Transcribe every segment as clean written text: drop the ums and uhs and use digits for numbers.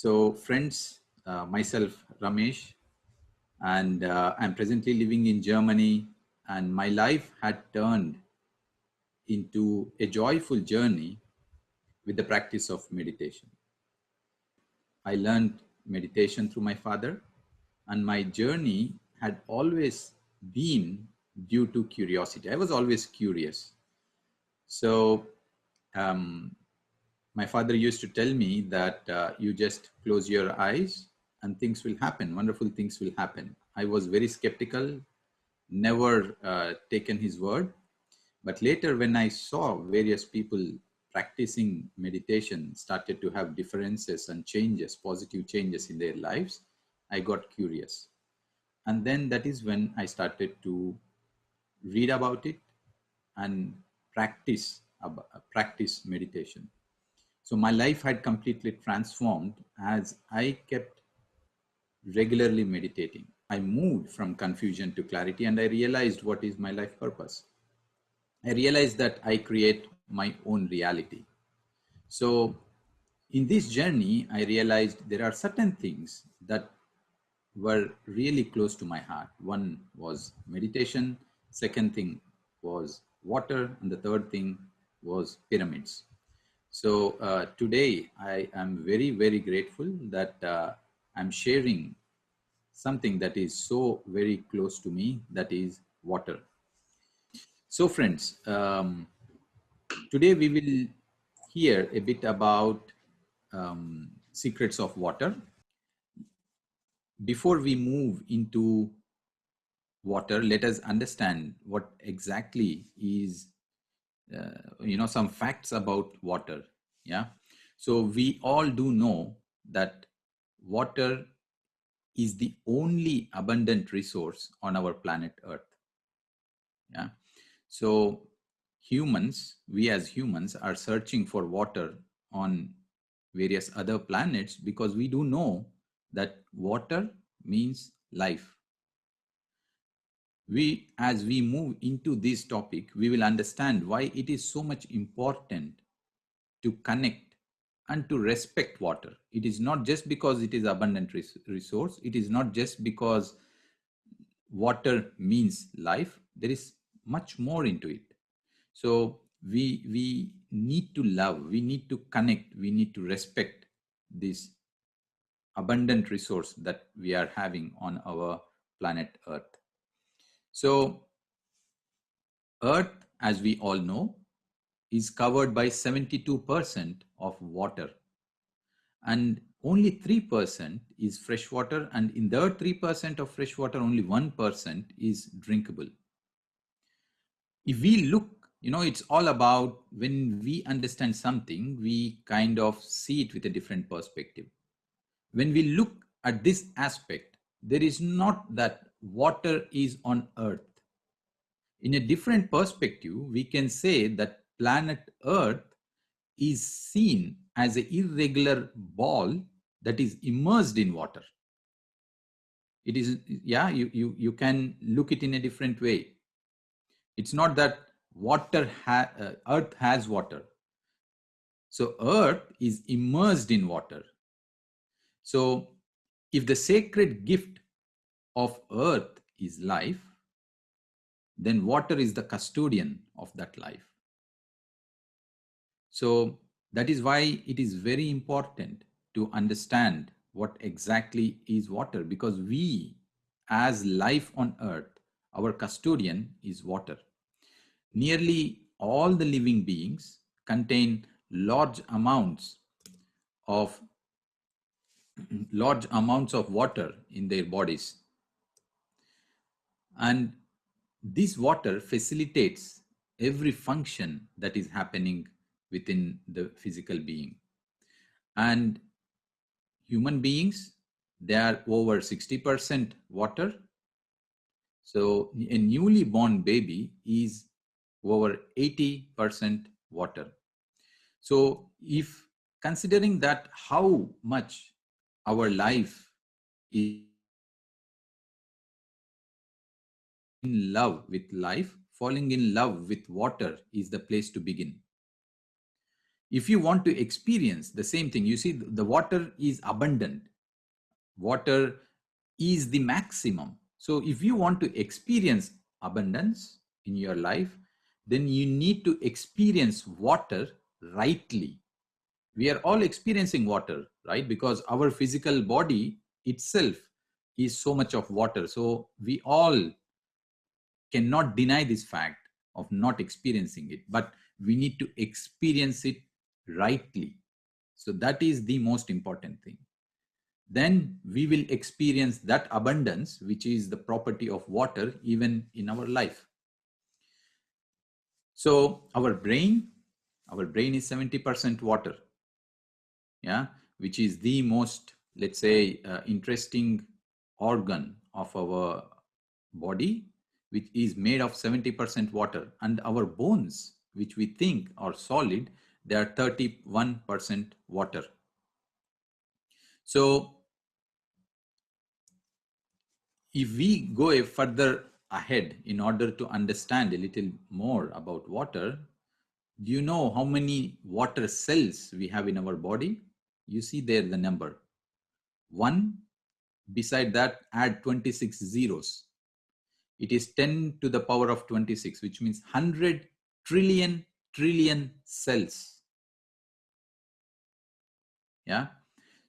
So friends, myself Ramesh, and I'm presently living in Germany, and my life had turned into a joyful journey with the practice of meditation. I learned meditation through my father, and my journey had always been due to curiosity. I was always curious. So um, my father used to tell me that you just close your eyes and things will happen, wonderful things will happen. I was very skeptical, never taken his word. But later, when I saw various people practicing meditation started to have differences and changes, positive changes in their lives, I got curious. And then that is when I started to read about it and practice meditation. So my life had completely transformed as I kept regularly meditating. I moved from confusion to clarity, and I realized what is my life purpose. I realized that I create my own reality. So in this journey, I realized there are certain things that were really close to my heart. One was meditation, second thing was water, and the third thing was pyramids. So today I am very, very grateful that I'm sharing something that is so very close to me, that is water. So friends, today we will hear a bit about secrets of water. Before we move into water, let us understand what exactly is, some facts about water. Yeah. So we all do know that water is the only abundant resource on our planet Earth. Yeah. So we as humans are searching for water on various other planets because we do know that water means life. As we move into this topic, we will understand why it is so much important to connect and to respect water. It is not just because it is abundant resource. It is not just because water means life. There is much more into it. So we need to love, we need to connect, we need to respect this abundant resource that we are having on our planet Earth. So Earth, as we all know, is covered by 72% of water, and only 3% is fresh water, and in the 3% of fresh water, only 1% is drinkable. If we look, it's all about when we understand something, we kind of see it with a different perspective. When we look at this aspect, there is not that water is on Earth. In a different perspective, we can say that planet Earth is seen as an irregular ball that is immersed in water. It is, yeah, you can look it in a different way. It's not that Earth has water. So Earth is immersed in water. So if the sacred gift of Earth is life, then water is the custodian of that life. So that is why it is very important to understand what exactly is water, because we, as life on Earth, our custodian is water. Nearly all the living beings contain large amounts of water in their bodies, and this water facilitates every function that is happening within the physical being. And human beings, they are over 60% water. So a newly born baby is over 80% water. So if considering that how much our life is in love with life, falling in love with water is the place to begin. If you want to experience the same thing, you see the water is abundant. Water is the maximum. So if you want to experience abundance in your life, then you need to experience water rightly. We are all experiencing water, right? Because our physical body itself is so much of water. So we all cannot deny this fact of not experiencing it, but we need to experience it rightly. So that is the most important thing. Then we will experience that abundance, which is the property of water, even in our life. So our brain is 70% water, yeah, which is the most, let's say, interesting organ of our body, which is made of 70% water. And our bones, which we think are solid, they are 31% water. So if we go a further ahead in order to understand a little more about water, do you know how many water cells we have in our body? You see there the number 1. Beside that, add 26 zeros. It is 10 to the power of 26, which means 100 trillion cells. Yeah.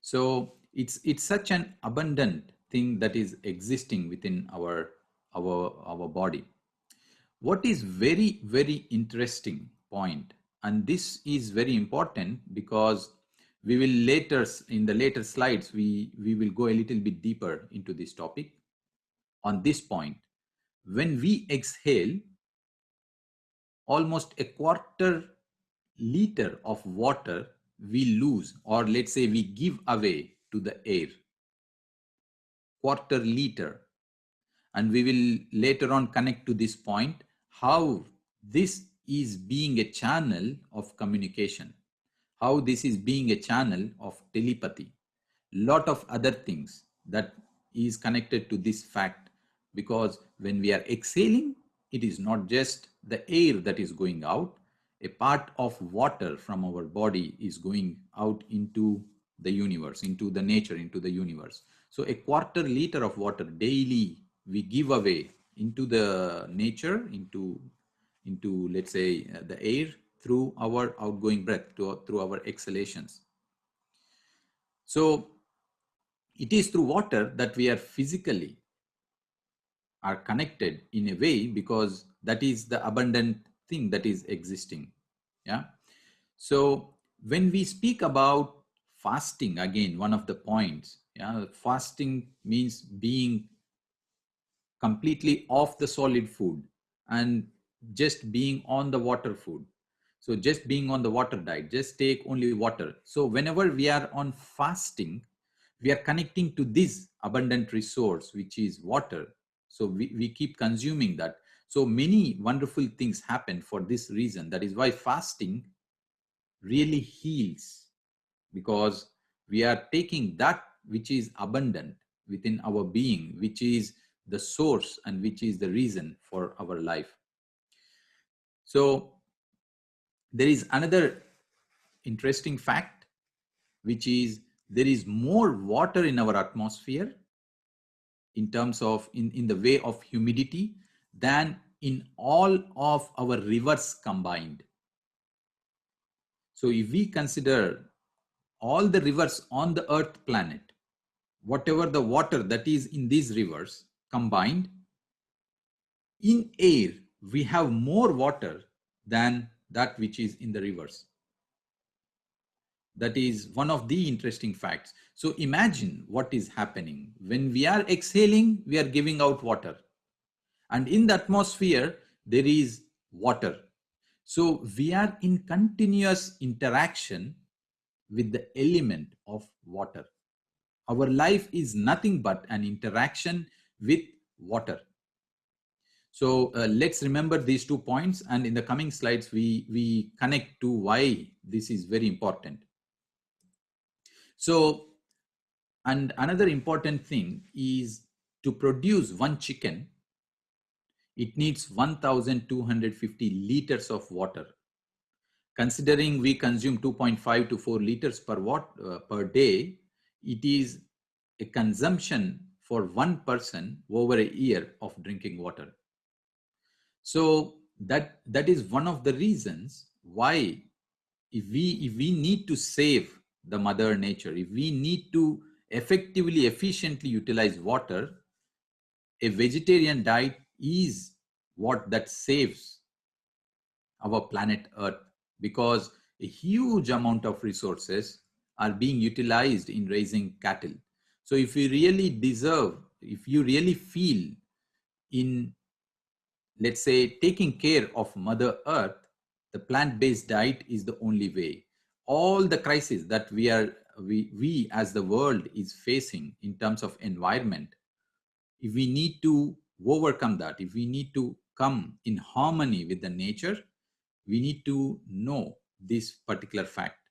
So it's such an abundant thing that is existing within our body. What is very, very interesting point, and this is very important because we will later, in the later slides, we will go a little bit deeper into this topic. On this point, when we exhale, almost a quarter liter of water we lose, or let's say we give away to the air. Quarter liter. And we will later on connect to this point how this is being a channel of communication, how this is being a channel of telepathy, lot of other things that is connected to this fact. Because when we are exhaling, it is not just the air that is going out, a part of water from our body is going out into the universe, into the nature, into the universe. So a quarter liter of water daily we give away into the nature, into let's say the air, through our outgoing breath, through our exhalations. So it is through water that we are physically are connected in a way, because that is the abundant thing that is existing. Yeah. So when we speak about fasting, again, one of the points, yeah, fasting means being completely off the solid food and just being on the water food. So just being on the water diet, just take only water. So whenever we are on fasting, we are connecting to this abundant resource, which is water. So we keep consuming that. So many wonderful things happen for this reason. That is why fasting really heals, because we are taking that which is abundant within our being, which is the source and which is the reason for our life. So there is another interesting fact, which is there is more water in our atmosphere in terms of in the way of humidity than in all of our rivers combined. So if we consider all the rivers on the earth planet, whatever the water that is in these rivers combined, in air we have more water than that which is in the rivers. That is one of the interesting facts. So imagine what is happening. When we are exhaling, we are giving out water. And in the atmosphere, there is water. So we are in continuous interaction with the element of water. Our life is nothing but an interaction with water. So let's remember these 2 points, and in the coming slides, we connect to why this is very important. So, and another important thing is, to produce one chicken, it needs 1,250 liters of water. Considering we consume 2.5 to 4 liters per day, it is a consumption for one person over a year of drinking water. So that is one of the reasons why if we need to save the mother nature, if we need to effectively, efficiently utilize water, a vegetarian diet is what that saves our planet Earth, because a huge amount of resources are being utilized in raising cattle. So if you really deserve, if you really feel in, let's say, taking care of Mother Earth, the plant-based diet is the only way. All the crises that we as the world is facing in terms of environment, if we need to overcome that, if we need to come in harmony with the nature, we need to know this particular fact.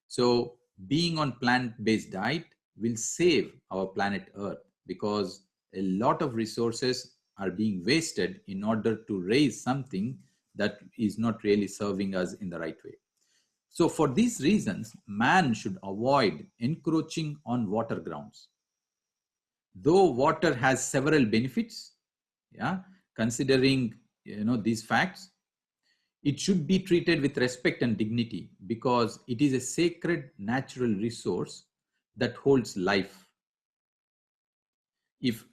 So being on plant-based diet will save our planet Earth, because a lot of resources are being wasted in order to raise something that is not really serving us in the right way. So for these reasons, man should avoid encroaching on water grounds. Though water has several benefits, yeah, considering these facts, it should be treated with respect and dignity, because it is a sacred natural resource that holds life. If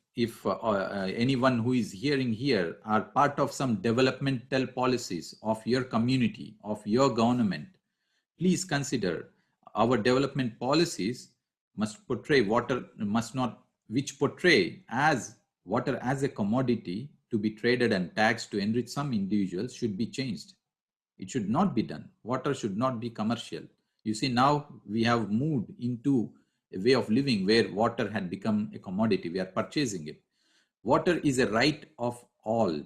anyone who is hearing here are part of some developmental policies of your community, of your government, please consider our development policies must portray water, must not, which portray as water as a commodity to be traded and taxed to enrich some individuals, should be changed. It should not be done. Water should not be commercial. You see, now we have moved into a way of living where water had become a commodity. We are purchasing it. Water is a right of all.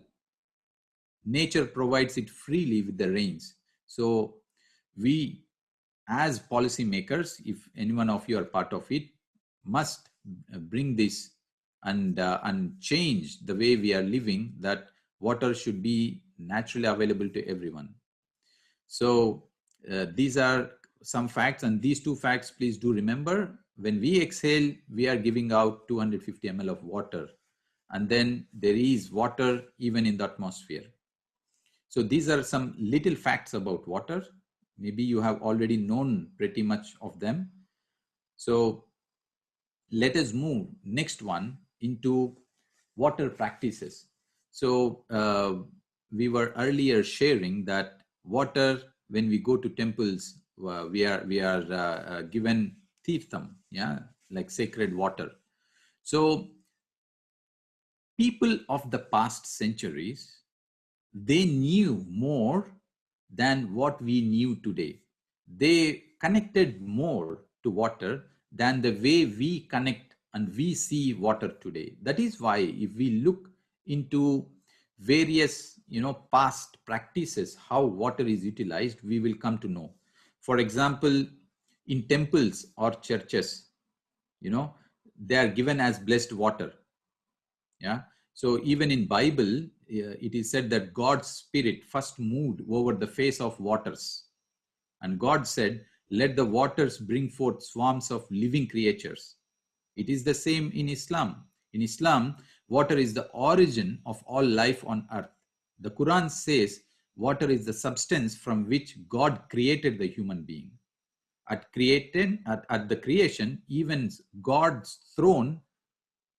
Nature provides it freely with the rains. So we, as policymakers, if any one of you are part of it, must bring this and change the way we are living, that water should be naturally available to everyone. So these are some facts, and these two facts, please do remember. When we exhale, we are giving out 250 ml of water, and then there is water even in the atmosphere. So these are some little facts about water. Maybe you have already known pretty much of them. So let us move next one into water practices. So we were earlier sharing that water, when we go to temples, we are given tirtham, yeah, like sacred water. So people of the past centuries, they knew more than what we knew today. They connected more to water than the way we connect and we see water today. That is why if we look into various past practices, how water is utilized, we will come to know. For example, in temples or churches, they are given as blessed water. Yeah. So even in Bible, it is said that God's spirit first moved over the face of waters. And God said, let the waters bring forth swarms of living creatures. It is the same in Islam. In Islam, water is the origin of all life on earth. The Quran says water is the substance from which God created the human being. At the creation, even God's throne,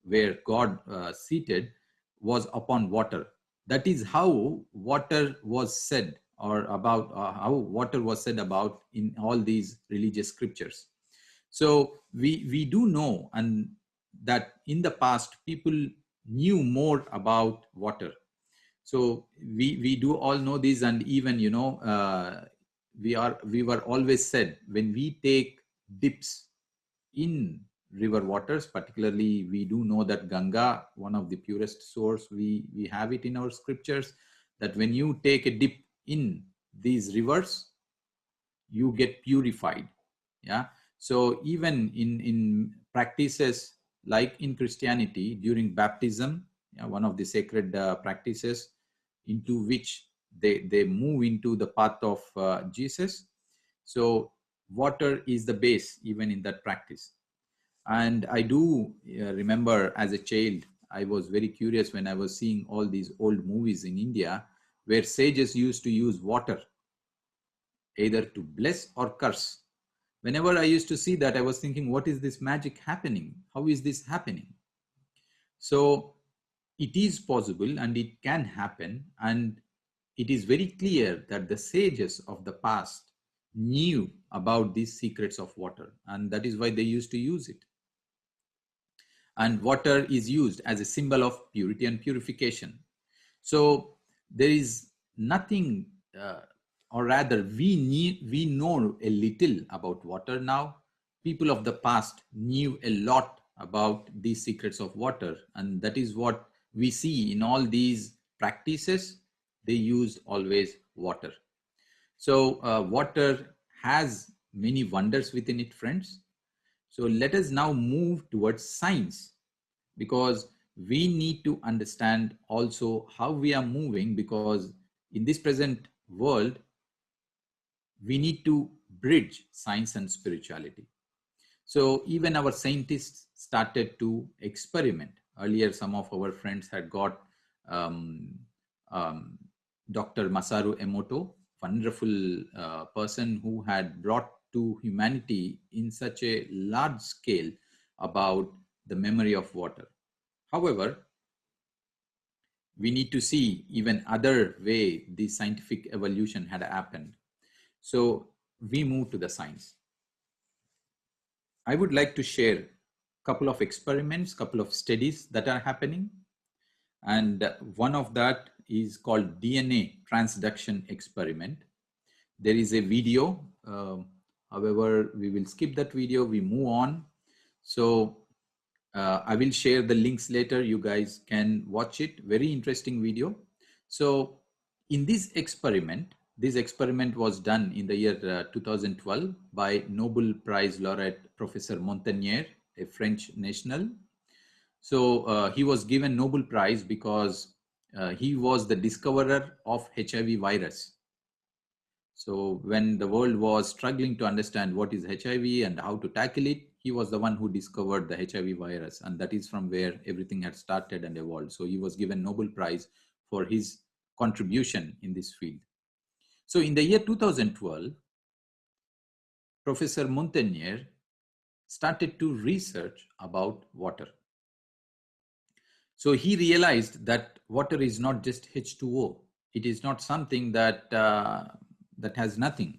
where God seated, was upon water. That is how water was said, or about how water was said about in all these religious scriptures. So we do know, and that in the past people knew more about water. So we do all know this, and even we were always said, when we take dips in river waters, particularly we do know that Ganga, one of the purest source, we have it in our scriptures, that when you take a dip in these rivers, you get purified. Yeah. So even in practices like in Christianity, during baptism, yeah, one of the sacred practices into which they move into the path of Jesus. So water is the base even in that practice. And I do remember as a child, I was very curious when I was seeing all these old movies in India where sages used to use water either to bless or curse. Whenever I used to see that, I was thinking, what is this magic happening? How is this happening? So it is possible and it can happen. And it is very clear that the sages of the past knew about these secrets of water. And that is why they used to use it. And water is used as a symbol of purity and purification. So there is nothing, or rather we know a little about water now. People of the past knew a lot about these secrets of water, and that is what we see in all these practices. They used always water. So water has many wonders within it, friends. So let us now move towards science, because we need to understand also how we are moving, because in this present world, we need to bridge science and spirituality. So even our scientists started to experiment. Earlier, some of our friends had got um, Dr. Masaru Emoto, wonderful person who had brought to humanity in such a large scale about the memory of water. However, we need to see even other way the scientific evolution had happened. So we move to the science. I would like to share a couple of experiments, couple of studies that are happening. And one of that is called DNA transduction experiment. There is a video. However, we will skip that video. We move on. So I will share the links later. You guys can watch it. Very interesting video. So in this experiment was done in the year 2012 by Nobel Prize laureate Professor Montagnier, a French national. So he was given Nobel Prize because he was the discoverer of HIV virus. So when the world was struggling to understand what is HIV and how to tackle it, he was the one who discovered the HIV virus. And that is from where everything had started and evolved. So he was given Nobel Prize for his contribution in this field. So in the year 2012, Professor Montagnier started to research about water. So he realized that water is not just H2O. It is not something that that has nothing.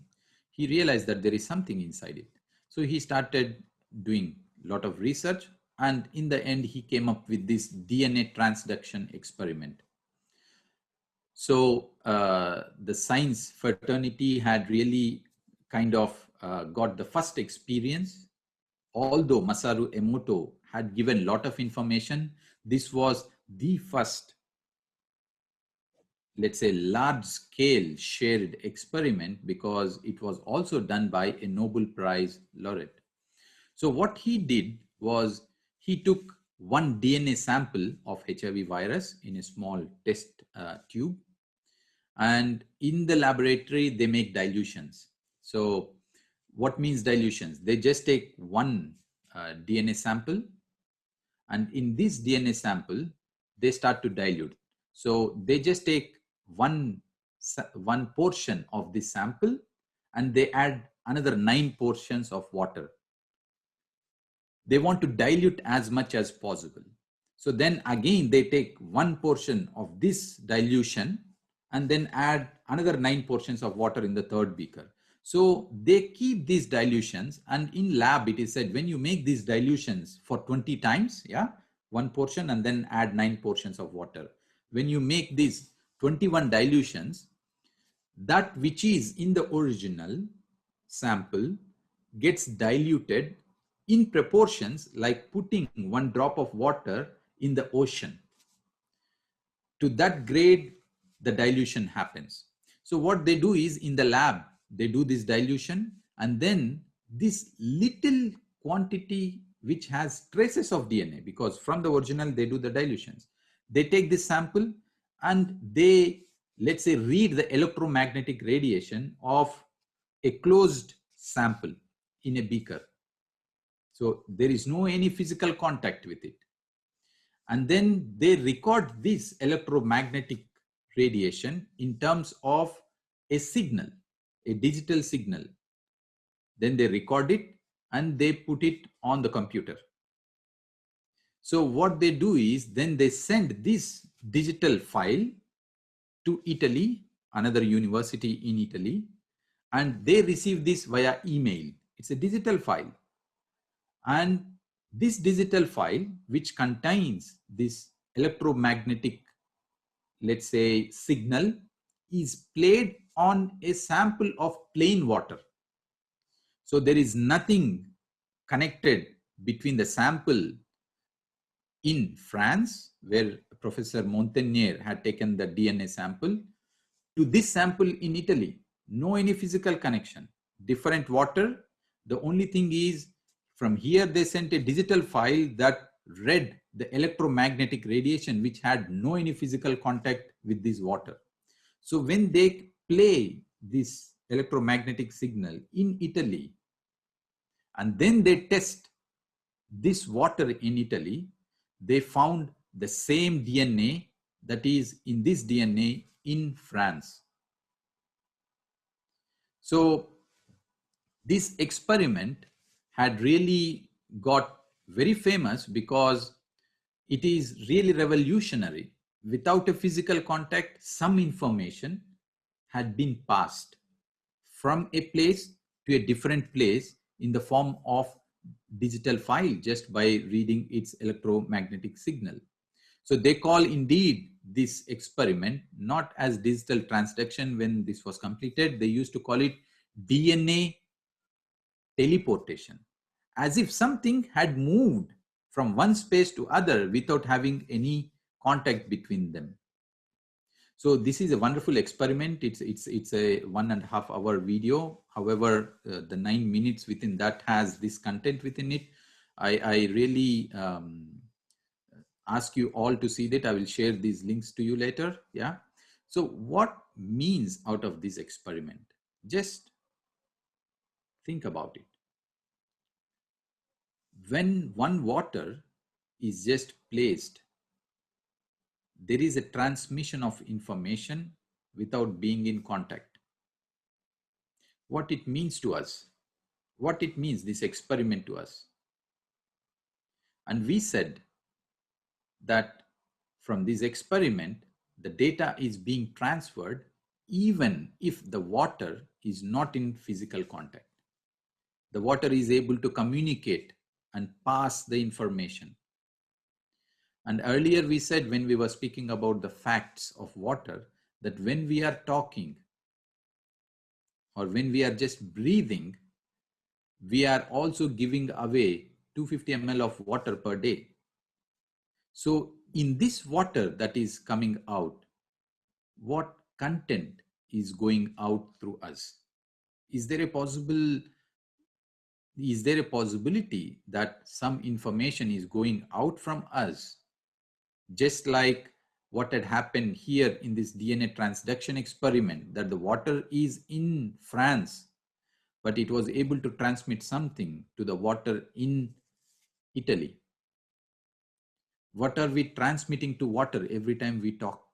He realized that there is something inside it. So he started doing a lot of research, and in the end, he came up with this DNA transduction experiment. So the science fraternity had really kind of got the first experience. Although Masaru Emoto had given a lot of information, this was the first, let's say, large-scale shared experiment, because it was also done by a Nobel Prize laureate. So what he did was he took one DNA sample of HIV virus in a small test tube, and in the laboratory they make dilutions. So what means dilutions? They just take one DNA sample, and in this DNA sample they start to dilute. So they just take one portion of this sample and they add another 9 portions of water. They want to dilute as much as possible. So then again they take one portion of this dilution and then add another 9 portions of water in the third beaker. So they keep these dilutions, and in lab it is said when you make these dilutions for 20 times, yeah, one portion and then add 9 portions of water. When you make these 21 dilutions, that which is in the original sample gets diluted in proportions like putting one drop of water in the ocean. To that grade, the dilution happens. So what they do is in the lab, they do this dilution, and then this little quantity which has traces of DNA, because from the original they do the dilutions. They take this sample and they let's say, read the electromagnetic radiation of a closed sample in a beaker. So there is no any physical contact with it. And then they record this electromagnetic radiation in terms of a signal, a digital signal. Then they record it and they put it on the computer. So what they do is then they send this digital file to Italy, another university in Italy, and they receive this via email. It's a digital file. And this digital file, which contains this electromagnetic, let's say, signal, is played on a sample of plain water. So there is nothing connected between the sample in France, where Professor Montagnier had taken the DNA sample, to this sample in Italy. No any physical connection. Different water. The only thing is, from here they sent a digital file that read the electromagnetic radiation, which had no any physical contact with this water. So when they play this electromagnetic signal in Italy, and then they test this water in Italy, they found the same DNA that is in this DNA in France. So this experiment had really got very famous because it is really revolutionary. Without a physical contact, some information had been passed from a place to a different place in the form of digital file just by reading its electromagnetic signal. So they call indeed this experiment not as digital transduction. When this was completed, they used to call it DNA teleportation, as if something had moved from one space to other without having any contact between them. So this is a wonderful experiment. It's a 1.5 hour video. However, the 9 minutes within that has this content within it. I really ask you all to see that. I will share these links to you later. Yeah. So what means out of this experiment? Just think about it. When one water is just placed, there is a transmission of information without being in contact. What it means to us, what it means, this experiment to us. And we said that from this experiment, the data is being transferred even if the water is not in physical contact. The water is able to communicate and pass the information. And earlier we said, when we were speaking about the facts of water, that when we are talking or when we are just breathing, we are also giving away 250 ml of water per day. So in this water that is coming out, what content is going out through us? Is there a possibility that some information is going out from us, just like what had happened here in this DNA transduction experiment, that the water is in France, but it was able to transmit something to the water in Italy? What are we transmitting to water every time we talk?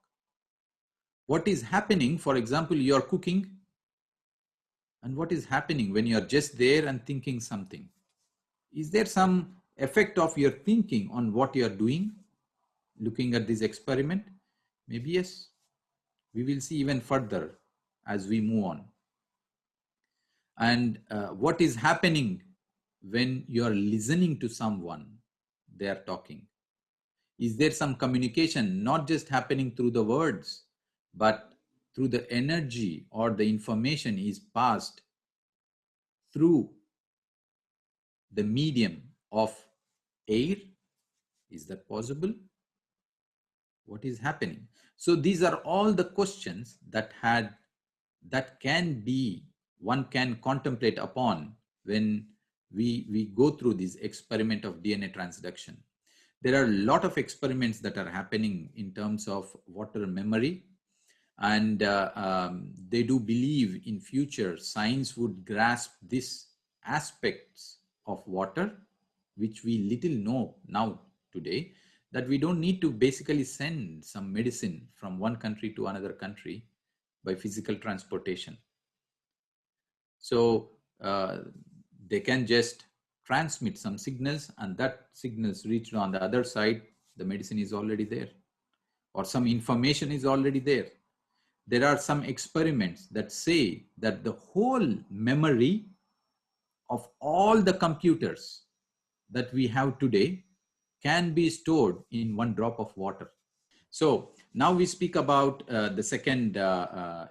What is happening, for example, you are cooking, and what is happening when you are just there and thinking something? Is there some effect of your thinking on what you are doing? Looking at this experiment, maybe yes. We will see even further as we move on. And what is happening when you are listening to someone, they are talking? Is there some communication not just happening through the words, but through the energy, or the information is passed through the medium of air? Is that possible? What is happening? So these are all the questions that one can contemplate upon when we go through this experiment of DNA transduction. There are a lot of experiments that are happening in terms of water memory. And they do believe in future science would grasp these aspects of water, which we little know now today, that we don't need to basically send some medicine from one country to another country by physical transportation. So they can just transmit some signals, and that signals reached on the other side, the medicine is already there, or some information is already there. There are some experiments that say that the whole memory of all the computers that we have today can be stored in one drop of water. So now we speak about the second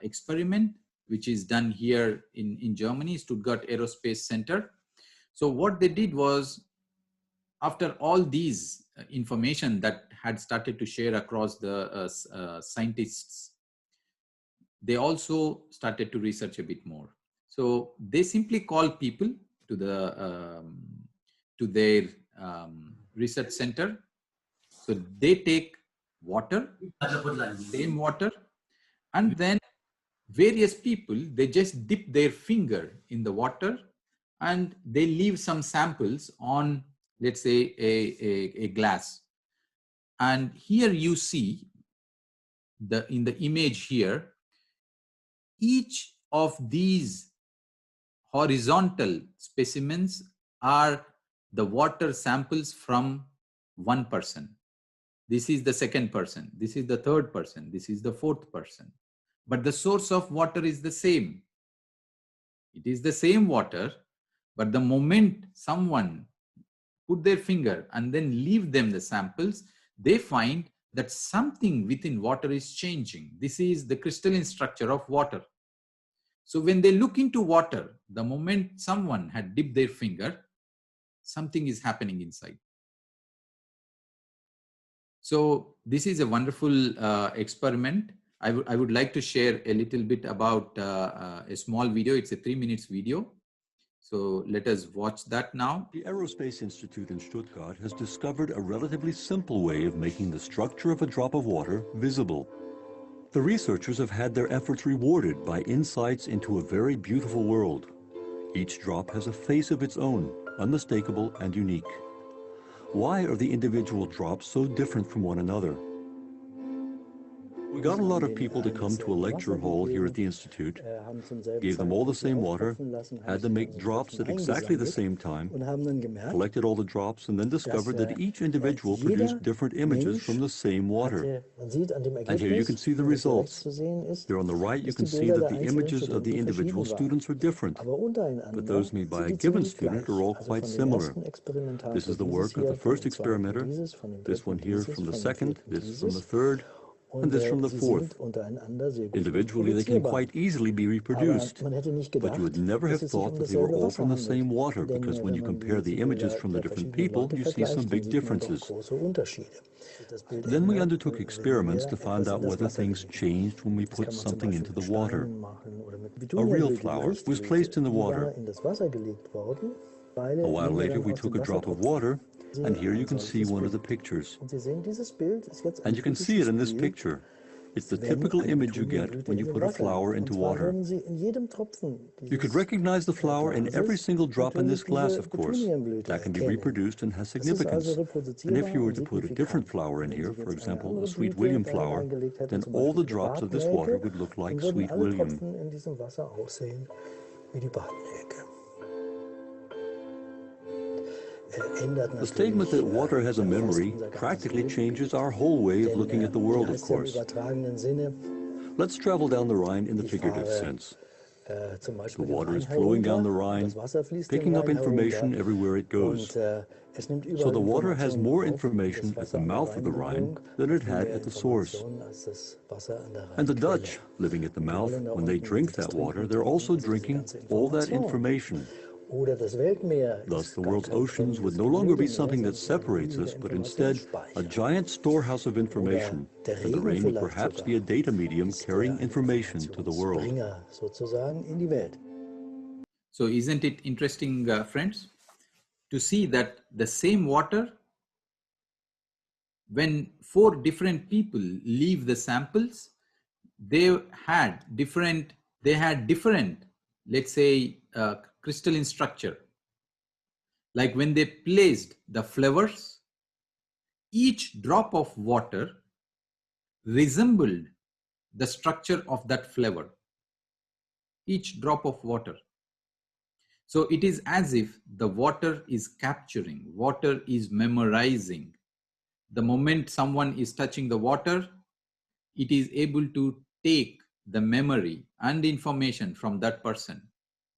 experiment, which is done here in Germany, Stuttgart Aerospace Center. So what they did was, after all these information that had started to share across the scientists, they also started to research a bit more. So they simply call people to their research center. So they take water, same water, and then various people, they just dip their finger in the water and they leave some samples on, let's say, a glass. And here you see in the image here, each of these horizontal specimens are the water samples from one person. This is the second person. This is the third person. This is the fourth person. But the source of water is the same. It is the same water, but the moment someone put their finger and then leave them the samples, they find that something within water is changing. This is the crystalline structure of water. So when they look into water, the moment someone had dipped their finger, something is happening inside. So this is a wonderful experiment. I would like to share a little bit about a small video. It's a 3 minutes video. So let us watch that now. The Aerospace Institute in Stuttgart has discovered a relatively simple way of making the structure of a drop of water visible. The researchers have had their efforts rewarded by insights into a very beautiful world. Each drop has a face of its own, unmistakable and unique. Why are the individual drops so different from one another? We got a lot of people to come to a lecture hall here at the Institute, gave them all the same water, had them make drops at exactly the same time, collected all the drops, and then discovered that each individual produced different images from the same water. And here you can see the results. There on the right you can see that the images of the individual students are different, but those made by a given student are all quite similar. This is the work of the first experimenter, this one here from the second, this from the third, and this from the fourth. Individually, they can quite easily be reproduced, but you would never have thought that they were all from the same water, because when you compare the images from the different people, you see some big differences. Then we undertook experiments to find out whether things changed when we put something into the water. A real flower was placed in the water. A while later, we took a drop of water, and here you can see one of the pictures. And you can see it in this picture. It's the typical image you get when you put a flower into water. You could recognize the flower in every single drop in this glass, of course. That can be reproduced and has significance. And if you were to put a different flower in here, for example, a Sweet William flower, then all the drops of this water would look like Sweet William. The statement that water has a memory practically changes our whole way of looking at the world, of course. Let's travel down the Rhine in the figurative sense. The water is flowing down the Rhine, picking up information everywhere it goes. So the water has more information at the mouth of the Rhine than it had at the source. And the Dutch, living at the mouth, when they drink that water, they're also drinking all that information. Thus, the world's oceans would no longer be something that separates us, but instead a giant storehouse of information, and the rain would perhaps be a data medium carrying information to the world. So isn't it interesting, friends, to see that the same water, when 4 different people leave the samples, they had different, let's say, crystalline structure. Like when they placed the flowers, each drop of water resembled the structure of that flower, each drop of water. So it is as if the water is capturing, water is memorizing. The moment someone is touching the water, it is able to take the memory and information from that person,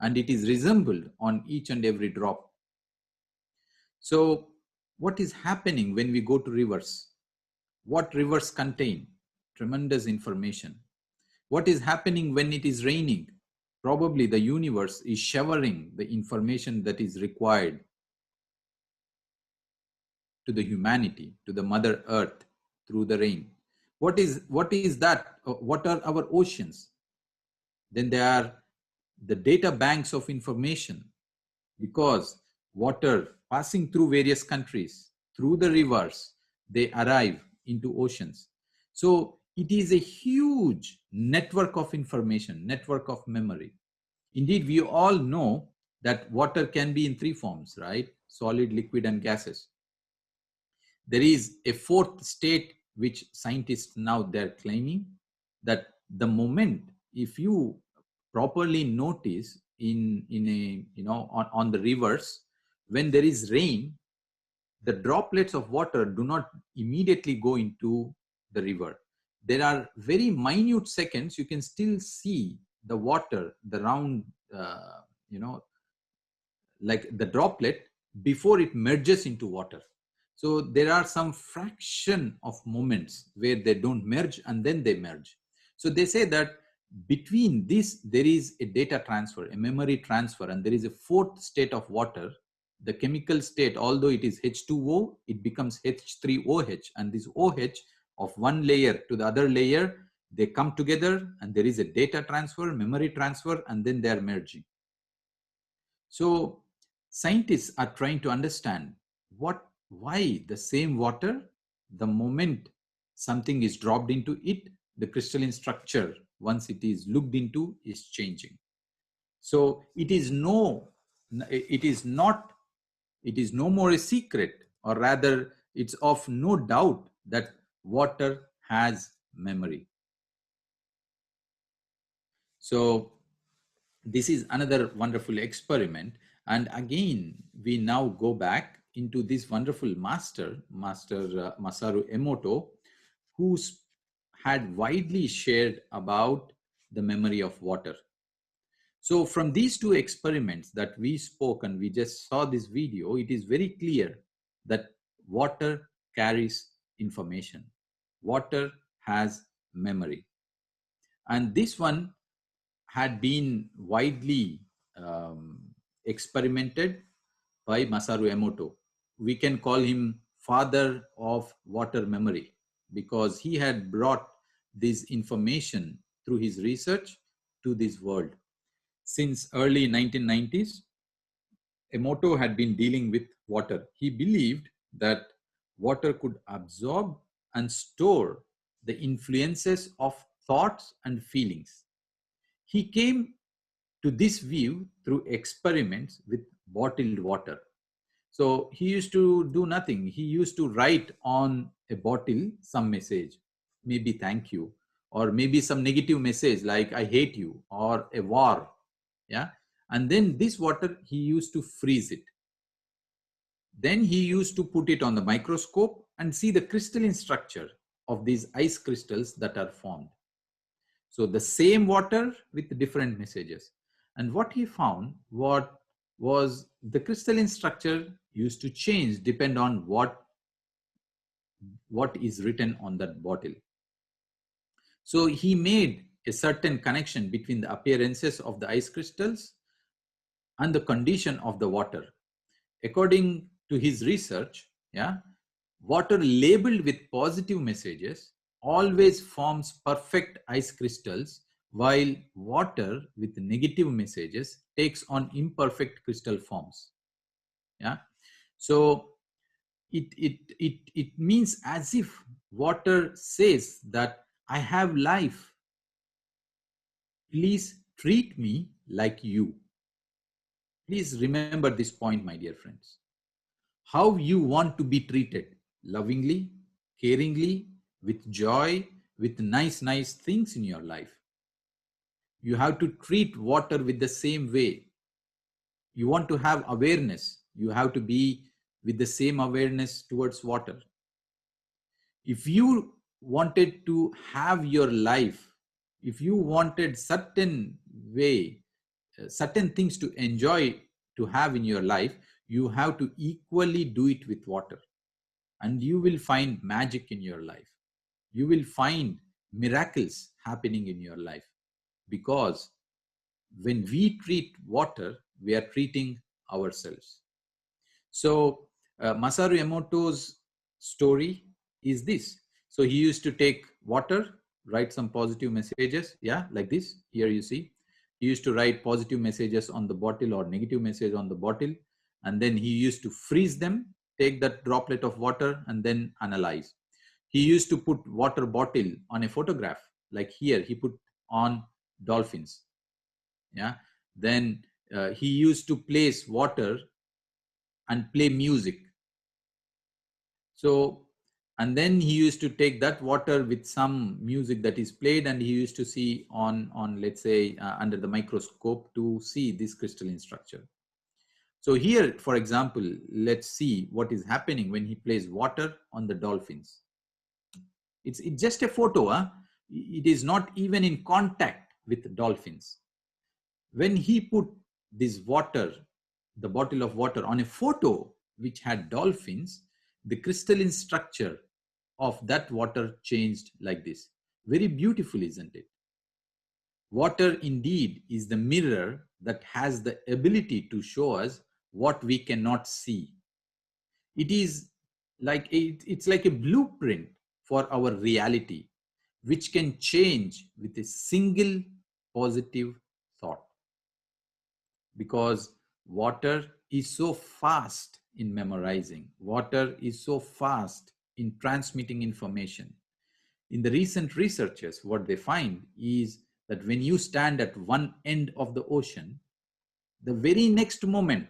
and it is resembled on each and every drop. So what is happening when we go to rivers? What rivers contain? Tremendous information. What is happening when it is raining? Probably the universe is showering the information that is required to the humanity, to the Mother Earth through the rain. What is that? What are our oceans? Then there are the data banks of information, because water passing through various countries, through the rivers, they arrive into oceans. So it is a huge network of information, network of memory. Indeed, we all know that water can be in three forms, right? Solid, liquid, and gases. There is a fourth state which scientists now they're claiming, that the moment, if you properly notice in a, on the rivers, when there is rain, the droplets of water do not immediately go into the river. There are very minute seconds, you can still see the water, the round, like the droplet, before it merges into water. So there are some fraction of moments where they don't merge and then they merge. So they say that between this, there is a data transfer, a memory transfer, and there is a fourth state of water. The chemical state, although it is H2O, it becomes H3OH, and this OH of one layer to the other layer, they come together and there is a data transfer, memory transfer, and then they are merging. So scientists are trying to understand why the same water, the moment something is dropped into it, the crystalline structure, once it is looked into, is changing. So it is no more a secret, or rather it's of no doubt that water has memory. So this is another wonderful experiment. And again, we now go back into this wonderful master Masaru Emoto, who had widely shared about the memory of water. So from these two experiments that we spoke and we just saw this video, it is very clear that water carries information. Water has memory. And this one had been widely experimented by Masaru Emoto. We can call him father of water memory, because he had brought this information through his research to this world. Since early 1990s, Emoto had been dealing with water. He believed that water could absorb and store the influences of thoughts and feelings. He came to this view through experiments with bottled water. So he used to do nothing. He used to write on a bottle some message, maybe thank you, or maybe some negative message like I hate you, or a war. Yeah. And then this water, he used to freeze it. Then he used to put it on the microscope and see the crystalline structure of these ice crystals that are formed. So the same water with different messages. And what he found was the crystalline structure used to change depend on what is written on that bottle. So he made a certain connection between the appearances of the ice crystals and the condition of the water. According to his research, water labeled with positive messages always forms perfect ice crystals, while water with negative messages takes on imperfect crystal forms. So it means as if water says that I have life, Please treat me like you. Please remember this point, my dear friends. How you want to be treated, lovingly, caringly, with joy, with nice things in your life. You have to treat water with the same way. You want to have awareness. You have to be with the same awareness towards water. If you wanted to have your life, if you wanted certain way, certain things to enjoy, to have in your life, you have to equally do it with water. And you will find magic in your life. You will find miracles happening in your life. Because when we treat water, we are treating ourselves. So Masaru Emoto's story is this. So he used to take water, write some positive messages, yeah, like this. Here you see, he used to write positive messages on the bottle or negative message on the bottle, and then he used to freeze them, take that droplet of water, and then analyze. He used to put water bottle on a photograph, like here he put on dolphins, yeah. Then he used to place water and play music. So, and then he used to take that water with some music that is played, and he used to see on let's say under the microscope to see this crystalline structure. So here, for example, let's see what is happening when he plays water on the dolphins. It's just a photo, huh? It is not even in contact with dolphins. When he put this water, the bottle of water, on a photo which had dolphins, the crystalline structure of that water changed like this. Very beautiful, isn't it? Water indeed is the mirror that has the ability to show us what we cannot see. It is like it's like a blueprint for our reality, which can change with a single positive thought. Because water is so fast in memorizing. Water is so fast in transmitting information. In the recent researches, what they find is that when you stand at one end of the ocean, the very next moment,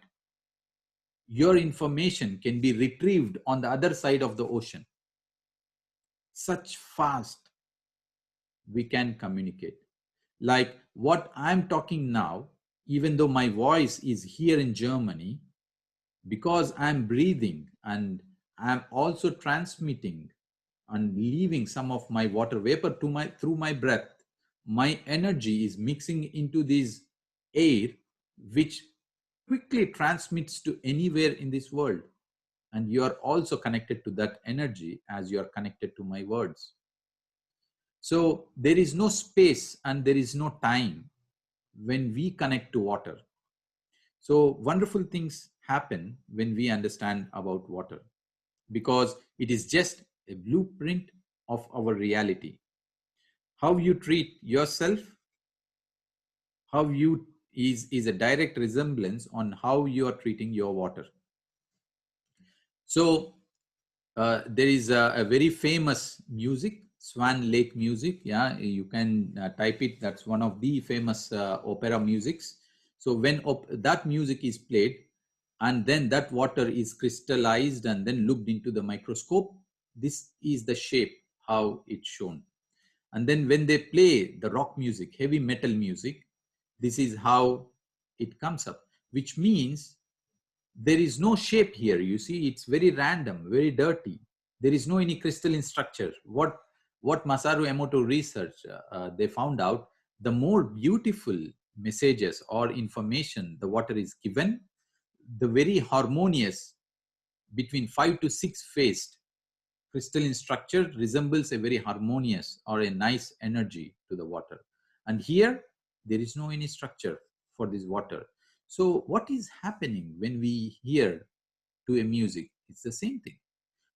your information can be retrieved on the other side of the ocean. Such fast we can communicate. Like what I'm talking now, even though my voice is here in Germany, because I'm breathing and I'm also transmitting and leaving some of my water vapor to through my breath, my energy is mixing into this air, which quickly transmits to anywhere in this world. And you are also connected to that energy as you are connected to my words. So there is no space and there is no time when we connect to water. So wonderful things happen when we understand about water, because it is just a blueprint of our reality. How you treat yourself, how you is a direct resemblance on how you are treating your water. So there is a very famous music, Swan Lake music. Yeah, you can type it. That's one of the famous opera musics. So when that music is played, and then that water is crystallized and then looked into the microscope, this is the shape how it's shown. And then when they play the rock music, heavy metal music, this is how it comes up, which means there is no shape here. You see, it's very random, very dirty. There is no any crystalline structure. What Masaru Emoto research, they found out, the more beautiful messages or information the water is given, the very harmonious between 5 to 6 faced crystalline structure resembles a very harmonious or a nice energy to the water. And here, there is no any structure for this water. So what is happening when we hear to a music? It's the same thing.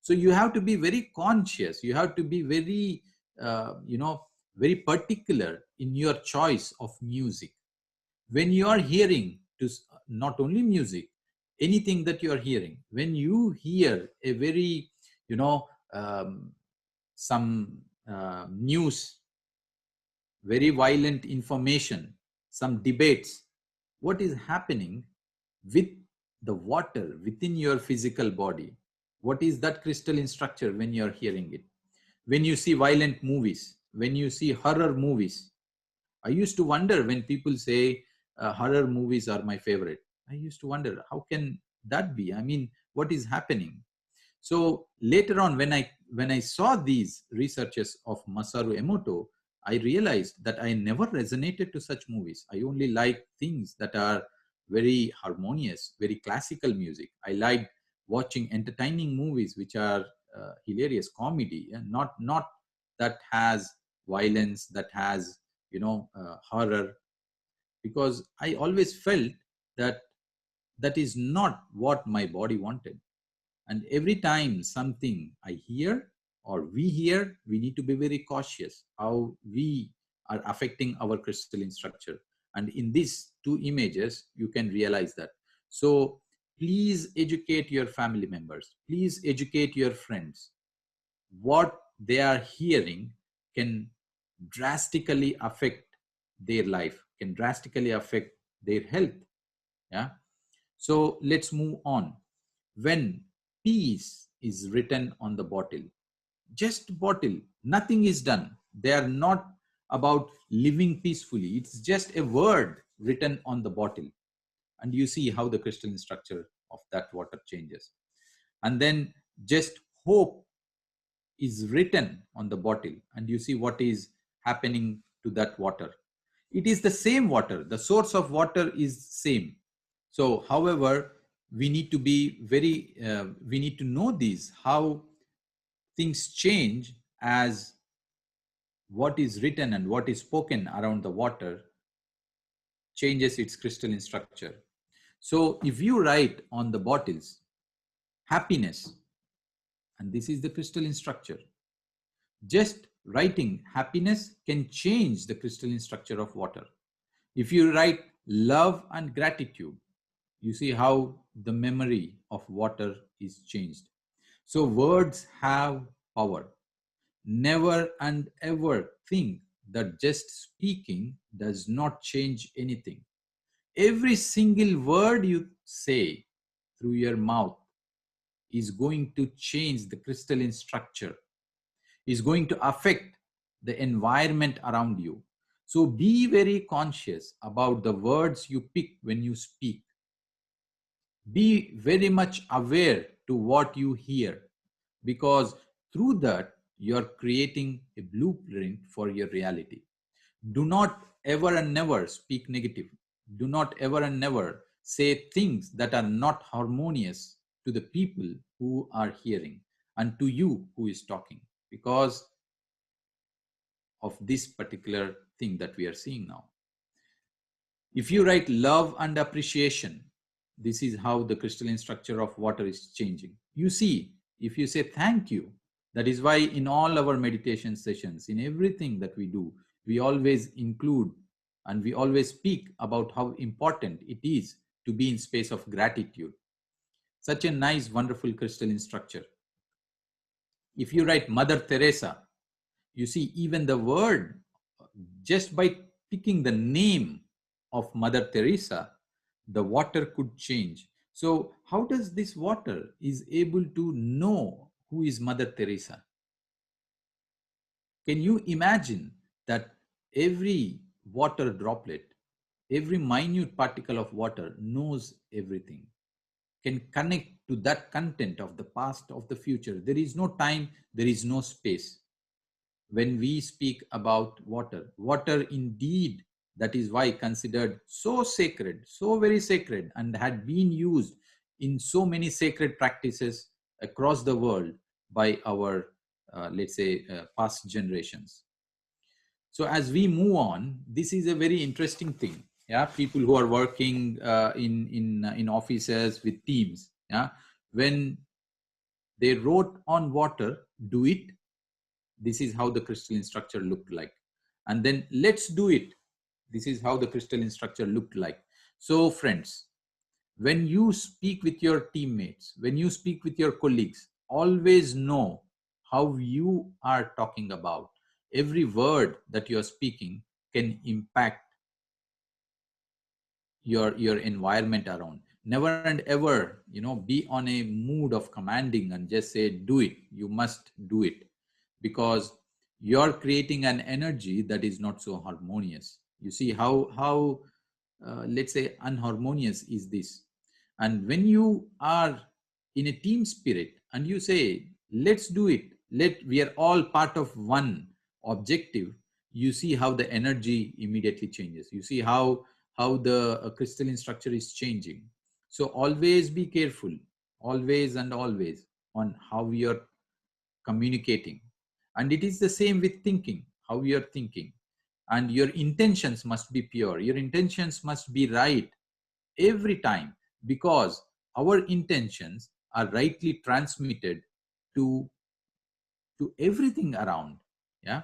So you have to be very conscious. You have to be very, very particular in your choice of music. When you are hearing to not only music, anything that you are hearing, when you hear a very, some news very violent information, some debates. What is happening with the water within your physical body? What is that crystalline structure when you're hearing it? When you see violent movies, when you see horror movies, I used to wonder when people say horror movies are my favorite. I used to wonder, how can that be? I mean, what is happening? So later on, when I saw these researches of Masaru Emoto, I realized that I never resonated to such movies. I only like things that are very harmonious, very classical music. I like watching entertaining movies which are hilarious comedy, and not that has violence, that has horror, because I always felt that that is not what my body wanted. And every time something I hear or we hear, we need to be very cautious how we are affecting our crystalline structure. And in these two images, you can realize that. So please educate your family members. Please educate your friends. What they are hearing can drastically affect their life, can drastically affect their health. Yeah. So let's move on. When peace is written on the bottle, just bottle, nothing is done. They are not about living peacefully. It's just a word written on the bottle. And you see how the crystalline structure of that water changes. And then just hope is written on the bottle, and you see what is happening to that water. It is the same water. The source of water is same. So, however, we need to be we need to know these, how things change as what is written and what is spoken around the water changes its crystalline structure. So, if you write on the bottles, happiness, and this is the crystalline structure, just writing happiness can change the crystalline structure of water. If you write love and gratitude, you see how the memory of water is changed. So words have power. Never and ever think that just speaking does not change anything. Every single word you say through your mouth is going to change the crystalline structure, is going to affect the environment around you. So be very conscious about the words you pick when you speak. Be very much aware to what you hear, because through that you're creating a blueprint for your reality. Do not ever and never speak negative. Do not ever and never say things that are not harmonious to the people who are hearing and to you who is talking, because of this particular thing that we are seeing now. If you write love and appreciation, this is how the crystalline structure of water is changing. You see, if you say thank you, that is why in all our meditation sessions, in everything that we do, we always include and we always speak about how important it is to be in space of gratitude. Such a nice, wonderful crystalline structure. If you write Mother Teresa, you see, even the word, just by picking the name of Mother Teresa, the water could change. So how does this water is able to know who is Mother Teresa? Can you imagine that every water droplet, every minute particle of water knows everything, can connect to that content of the past, of the future? There is no time, there is no space. When we speak about water, water indeed, that is why considered so sacred, so very sacred, and had been used in so many sacred practices across the world by our, let's say, past generations. So as we move on, this is a very interesting thing. Yeah, people who are working in offices with teams. Yeah, when they wrote on water, do it. This is how the crystalline structure looked like. And then let's do it. This is how the crystalline structure looked like. So friends, when you speak with your teammates, when you speak with your colleagues, always know how you are talking about. Every word that you are speaking can impact your environment around. Never and ever, be on a mood of commanding and just say, do it, you must do it, because you're creating an energy that is not so harmonious. You see how let's say unharmonious is this. And when you are in a team spirit and you say, let's do it, we are all part of one objective, you see how the energy immediately changes. You see how the crystalline structure is changing. So always be careful, always and always, on how we are communicating. And it is the same with thinking, how you are thinking. And your intentions must be pure. Your intentions must be right every time, because our intentions are rightly transmitted to everything around. Yeah.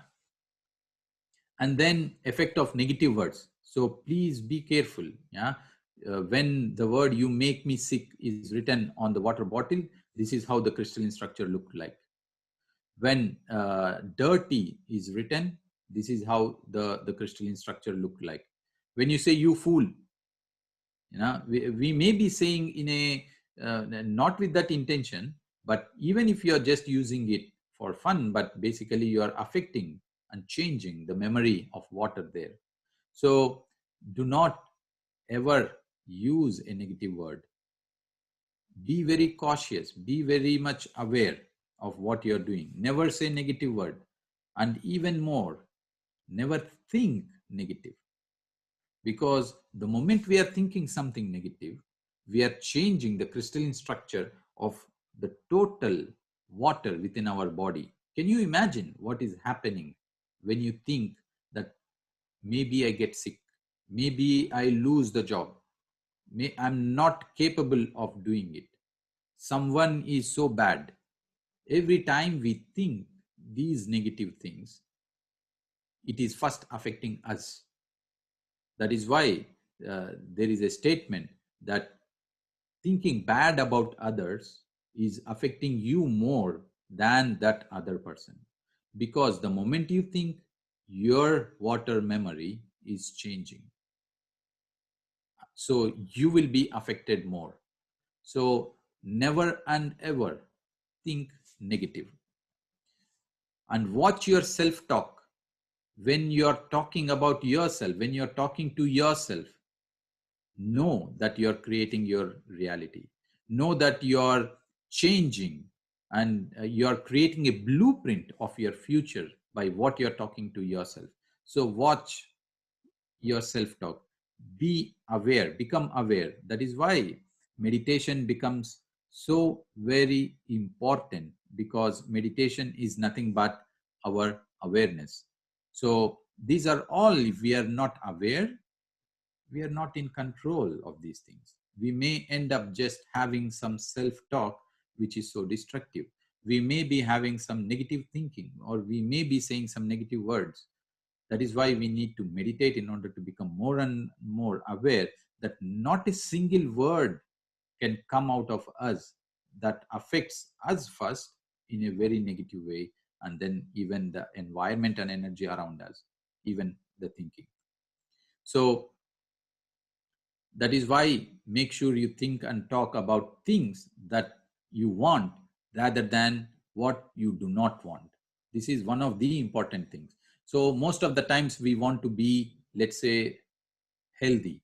And then effect of negative words. So please be careful. Yeah. When the word "you make me sick" is written on the water bottle, this is how the crystalline structure looked like. When dirty is written, this is how the crystalline structure looked like. When you say "you fool," we may be saying in a not with that intention, but even if you are just using it for fun, but basically you are affecting and changing the memory of water there. So do not ever use a negative word. Be very cautious, be very much aware of what you're doing. Never say negative word. And even more, never think negative. Because the moment we are thinking something negative, we are changing the crystalline structure of the total water within our body. Can you imagine what is happening when you think that maybe I get sick, maybe I lose the job, I'm not capable of doing it, someone is so bad? Every time we think these negative things, it is first affecting us. That is why there is a statement that thinking bad about others is affecting you more than that other person. Because the moment you think, your water memory is changing. So you will be affected more. So never and ever think negative. And watch your self-talk. When you're talking about yourself, when you're talking to yourself, know that you're creating your reality. Know that you're changing and you're creating a blueprint of your future by what you're talking to yourself. So watch your self-talk. Be aware, become aware. That is why meditation becomes so very important, because meditation is nothing but our awareness. So these are all, if we are not aware, we are not in control of these things. We may end up just having some self-talk, which is so destructive. We may be having some negative thinking, or we may be saying some negative words. That is why we need to meditate in order to become more and more aware that not a single word can come out of us that affects us first in a very negative way, and then even the environment and energy around us, even the thinking. So that is why make sure you think and talk about things that you want rather than what you do not want. This is one of the important things. So most of the times we want to be, let's say, healthy.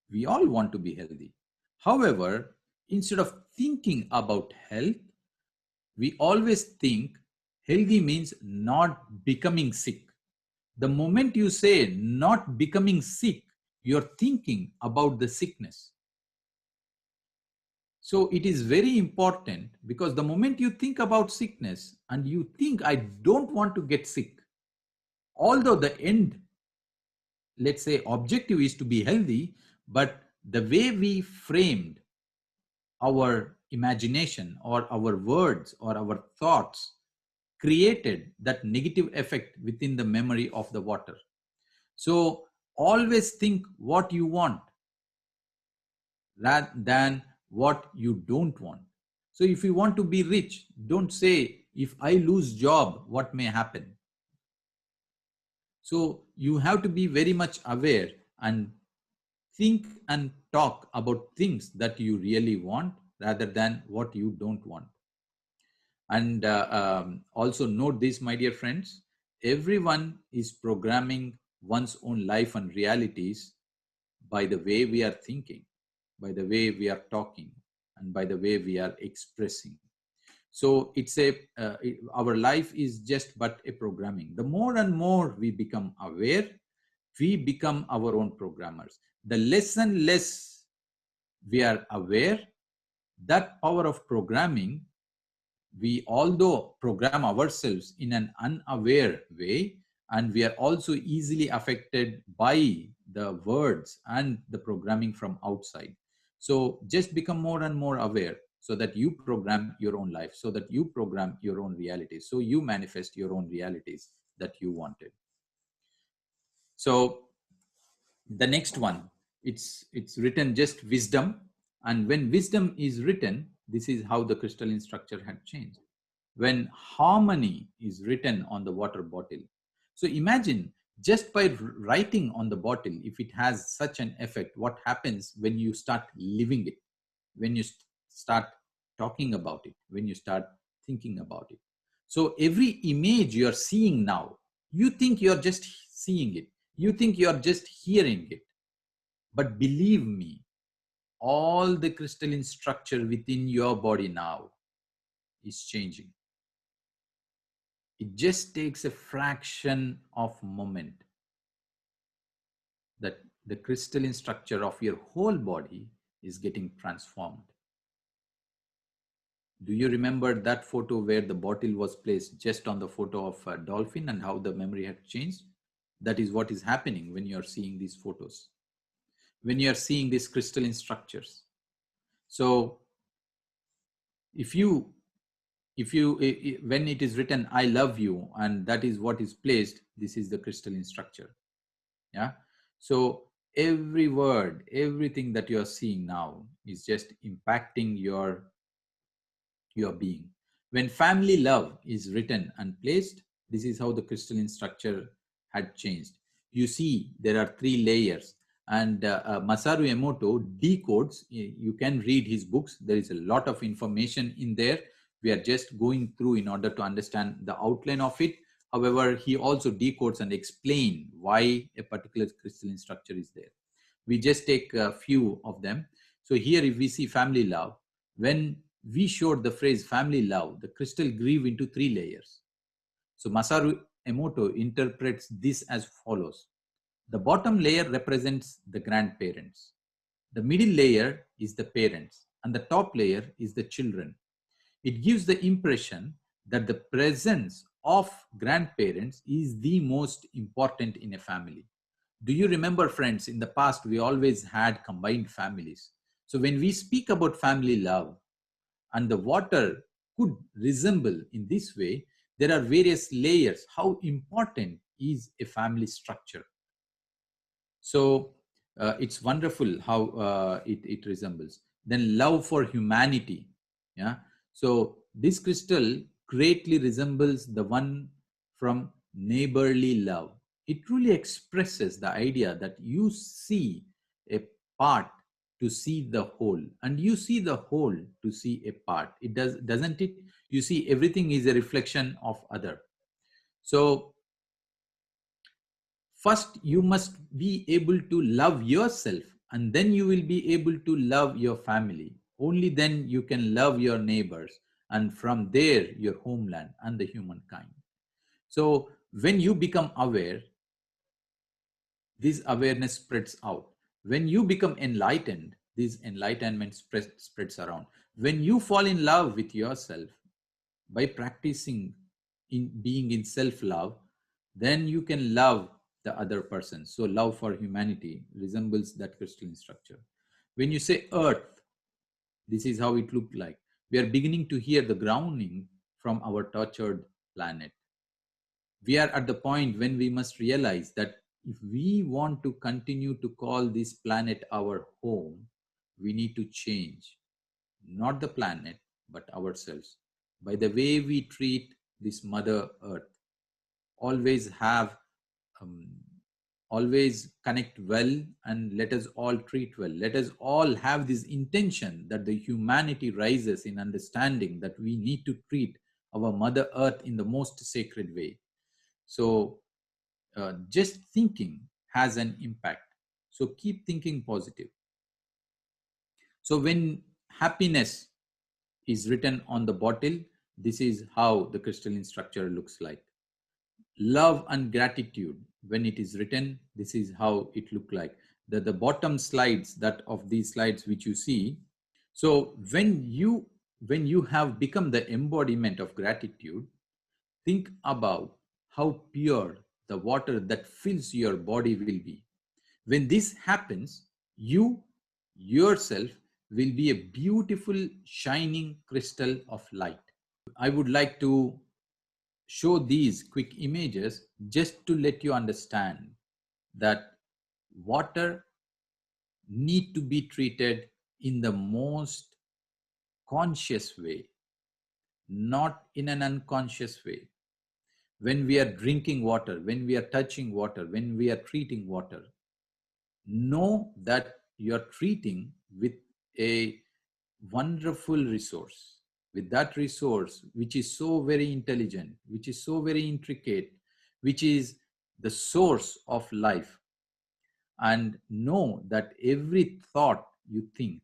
We all want to be healthy. However, instead of thinking about health, we always think healthy means not becoming sick. The moment you say not becoming sick, you're thinking about the sickness. So it is very important, because the moment you think about sickness and you think, I don't want to get sick, although the end, let's say, objective is to be healthy, but the way we framed our imagination or our words or our thoughts created that negative effect within the memory of the water. So always think what you want rather than what you don't want. So if you want to be rich, don't say, if I lose job, what may happen? So you have to be very much aware and think and talk about things that you really want rather than what you don't want. And also note this, my dear friends, everyone is programming one's own life and realities by the way we are thinking, by the way we are talking, and by the way we are expressing. So our life is just but a programming. The more and more we become aware, we become our own programmers. The less and less we are aware, that power of programming, we although program ourselves in an unaware way, and we are also easily affected by the words and the programming from outside. So just become more and more aware so that you program your own life, so that you program your own realities, so you manifest your own realities that you wanted. So the next one, it's written just wisdom. And when wisdom is written, this is how the crystalline structure had changed. When harmony is written on the water bottle. So imagine just by writing on the bottle, if it has such an effect, what happens when you start living it, when you start talking about it, when you start thinking about it. So every image you are seeing now, you think you are just seeing it, you think you are just hearing it. But believe me, all the crystalline structure within your body now is changing. It just takes a fraction of a moment that the crystalline structure of your whole body is getting transformed. Do you remember that photo where the bottle was placed just on the photo of a dolphin and how the memory had changed? That is what is happening when you are seeing these photos, when you are seeing these crystalline structures. So when it is written, I love you, and that is what is placed, this is the crystalline structure. Yeah. So every word, everything that you are seeing now is just impacting your being. When family love is written and placed, this is how the crystalline structure had changed. You see, there are 3 layers, and Masaru Emoto decodes. You can read his books. There is a lot of information in there. We are just going through in order to understand the outline of it. However, he also decodes and explains why a particular crystalline structure is there. We just take a few of them. So here, if we see family love, when we showed the phrase family love, the crystal grew into 3 layers. So Masaru Emoto interprets this as follows. The bottom layer represents the grandparents. The middle layer is the parents, and the top layer is the children. It gives the impression that the presence of grandparents is the most important in a family. Do you remember, friends, in the past, we always had combined families. So when we speak about family love, and the water could resemble in this way, there are various layers. How important is a family structure? So it's wonderful how it resembles. Then love for humanity. Yeah. So this crystal greatly resembles the one from neighborly love. It truly expresses the idea that you see a part to see the whole, and you see the whole to see a part. It doesn't it? You see, everything is a reflection of other. So first, you must be able to love yourself, and then you will be able to love your family. Only then you can love your neighbors, and from there, your homeland and the humankind. So when you become aware, this awareness spreads out. When you become enlightened, this enlightenment spreads around. When you fall in love with yourself by practicing in being in self-love, then you can love the other person. So love for humanity resembles that crystalline structure. When you say earth, this is how it looked like. We are beginning to hear the grounding from our tortured planet. We are at the point when we must realize that if we want to continue to call this planet our home, we need to change, not the planet, but ourselves. By the way we treat this Mother Earth, always have always connect well, and let us all treat well. Let us all have this intention that the humanity rises in understanding that we need to treat our Mother Earth in the most sacred way. So just thinking has an impact. So keep thinking positive. So when happiness is written on the bottle, this is how the crystalline structure looks like. Love and gratitude, when it is written, this is how it look like. The bottom slides, that of these slides which you see. So when you have become the embodiment of gratitude, think about how pure the water that fills your body will be. When this happens, you yourself will be a beautiful shining crystal of light. I would like to show these quick images just to let you understand that water need to be treated in the most conscious way, not in an unconscious way. When we are drinking water, when we are touching water, when we are treating water, know that you are treating with a wonderful resource, with that resource which is so very intelligent, which is so very intricate, which is the source of life. And know that every thought you think,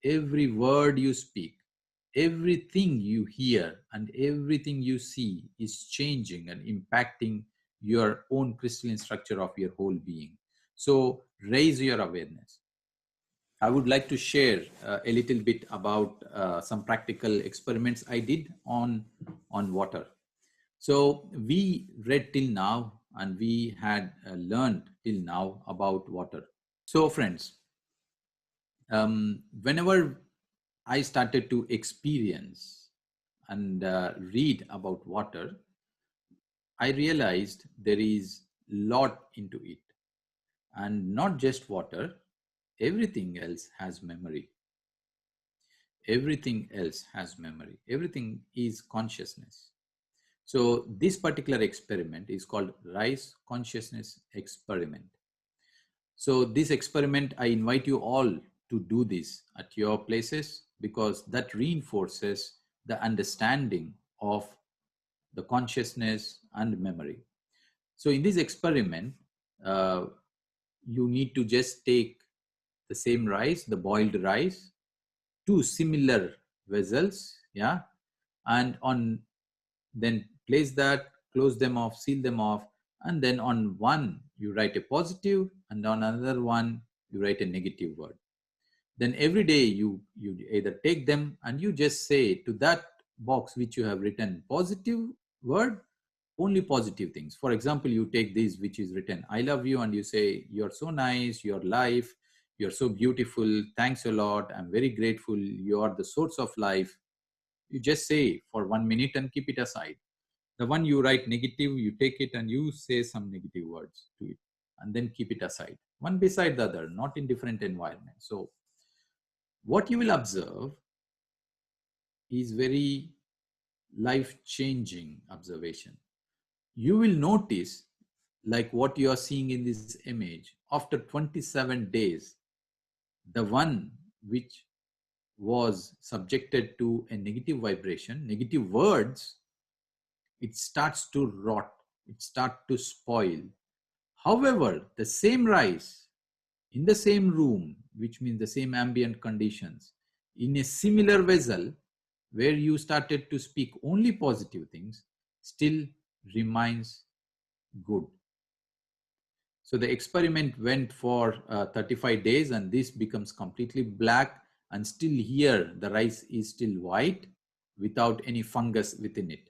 every word you speak, everything you hear, and everything you see is changing and impacting your own crystalline structure of your whole being. So raise your awareness. I would like to share a little bit about some practical experiments I did on water. So we read till now, and we had learned till now about water. So friends, whenever I started to experience and read about water, I realized there is a lot into it. And not just water, everything else has memory. Everything else has memory. Everything is consciousness. So this particular experiment is called Rice Consciousness Experiment. So this experiment, I invite you all to do this at your places, because that reinforces the understanding of the consciousness and memory. So in this experiment, you need to just take the same rice, the boiled rice, two similar vessels, yeah, and then place that, close them off, seal them off, and then on one you write a positive, and on another one you write a negative word. Then every day you either take them and you just say to that box which you have written positive word, only positive things. For example, you take this which is written I love you, and you say you're so nice, your life, you're so beautiful, thanks a lot, I'm very grateful, you are the source of life. You just say for 1 minute and keep it aside. The one you write negative, you take it and you say some negative words to it, and then keep it aside, one beside the other, not in different environments. So what you will observe is very life-changing observation. You will notice, like what you are seeing in this image, after 27 days, the one which was subjected to a negative vibration, negative words, it starts to rot, it starts to spoil. However, the same rice in the same room, which means the same ambient conditions, in a similar vessel where you started to speak only positive things, still remains good. So the experiment went for 35 days, and this becomes completely black, and still here the rice is still white without any fungus within it.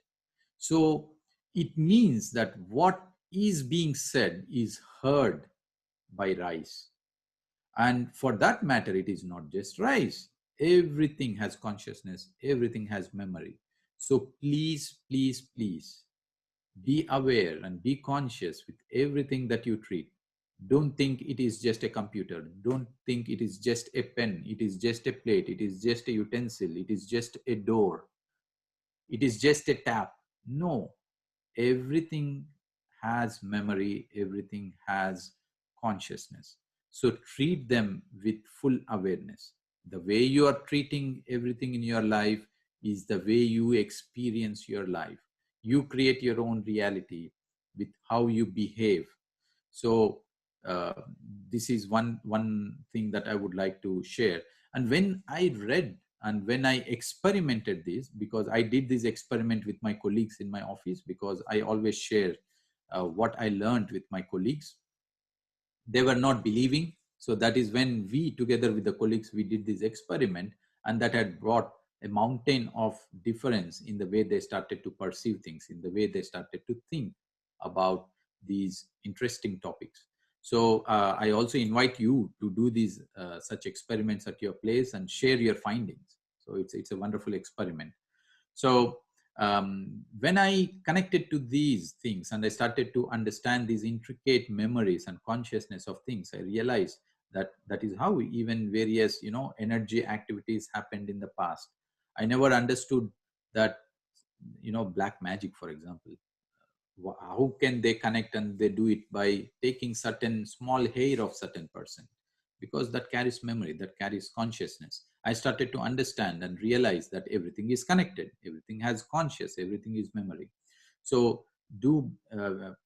So it means that what is being said is heard by rice. And for that matter, it is not just rice. Everything has consciousness, everything has memory. So please, please, please be aware and be conscious with everything that you treat. Don't think it is just a computer. Don't think it is just a pen. It is just a plate. It is just a utensil. It is just a door. It is just a tap. No, everything has memory, everything has consciousness. So treat them with full awareness. The way you are treating everything in your life is the way you experience your life. You create your own reality with how you behave. So uh, this is one thing that I would like to share. And when I read and when I experimented this, because I did this experiment with my colleagues in my office, because I always share what I learned with my colleagues, they were not believing. So that is when we, together with the colleagues, we did this experiment, and that had brought a mountain of difference in the way they started to perceive things, in the way they started to think about these interesting topics. So I also invite you to do these such experiments at your place and share your findings. So it's a wonderful experiment. So when I connected to these things and I started to understand these intricate memories and consciousness of things, I realized that that is how even various, energy activities happened in the past. I never understood that, black magic, for example, how can they connect, and they do it by taking certain small hair of certain person, because that carries memory, that carries consciousness. I started to understand and realize that everything is connected, everything has conscious, everything is memory. So do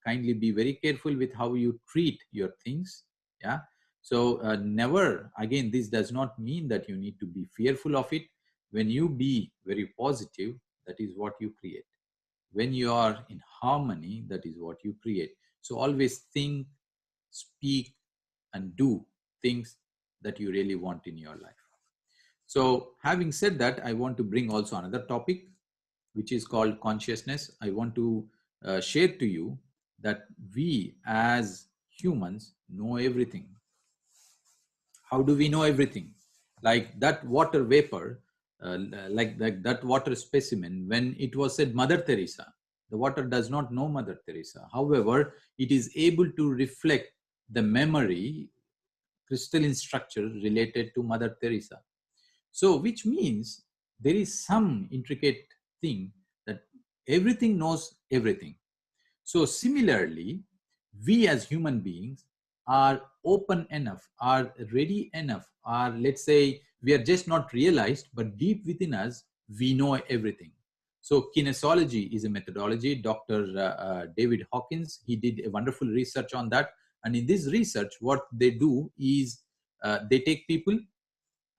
kindly be very careful with how you treat your things. Yeah. So never again, this does not mean that you need to be fearful of it. When you be very positive, that is what you create. When you are in harmony, that is what you create. So always think, speak, and do things that you really want in your life. So having said that, I want to bring also another topic, which is called consciousness. I want to share to you that we as humans know everything. How do we know everything? Like that water vapor, like that water specimen, when it was said Mother Teresa, the water does not know Mother Teresa. However, it is able to reflect the memory, crystalline structure related to Mother Teresa. So, which means there is some intricate thing that everything knows everything. So similarly, we as human beings are open enough, are ready enough, are, let's say, we are just not realized, but deep within us, we know everything. So kinesiology is a methodology. Dr. David Hawkins, he did a wonderful research on that. And in this research, what they do is they take people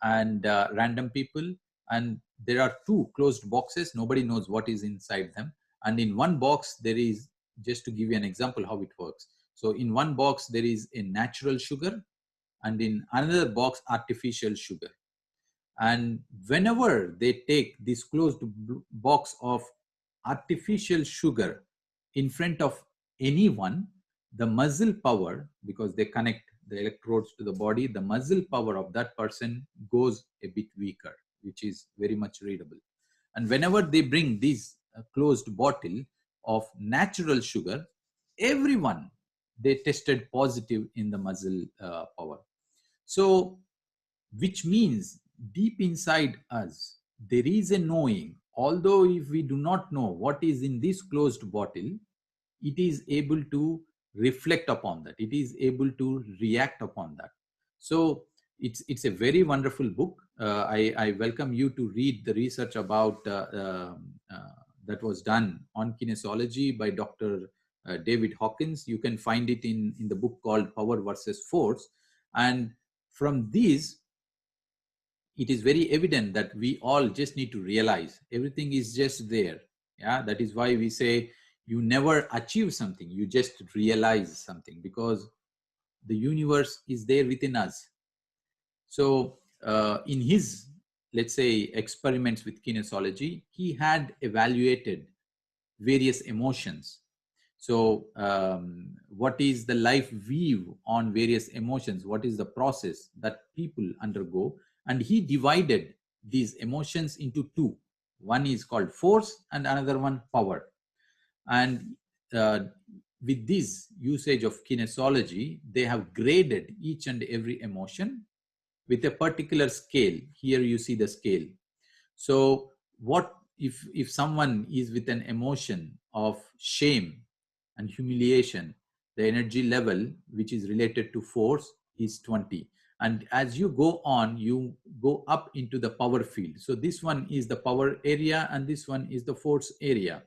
and random people, and there are two closed boxes. Nobody knows what is inside them. And in one box, there is, just to give you an example how it works. So in one box, there is a natural sugar, and in another box, artificial sugar. And whenever they take this closed box of artificial sugar in front of anyone, the muscle power, because they connect the electrodes to the body, the muscle power of that person goes a bit weaker, which is very much readable. And whenever they bring this closed bottle of natural sugar, everyone, they tested positive in the muscle power. So which means deep inside us, there is a knowing. Although if we do not know what is in this closed bottle, it is able to reflect upon that. It is able to react upon that. So it's a very wonderful book. I welcome you to read the research about that was done on kinesiology by Dr. David Hawkins. You can find it in the book called Power versus Force. And from these, it is very evident that we all just need to realize everything is just there. Yeah, that is why we say you never achieve something, you just realize something, because the universe is there within us. So in his, let's say, experiments with kinesiology, he had evaluated various emotions. So what is the life view on various emotions? What is the process that people undergo? And he divided these emotions into two. One is called force and another one power. And with this usage of kinesiology, they have graded each and every emotion with a particular scale. Here you see the scale. So what if someone is with an emotion of shame, and humiliation, the energy level which is related to force is 20. And as you go on, you go up into the power field. So this one is the power area and this one is the force area.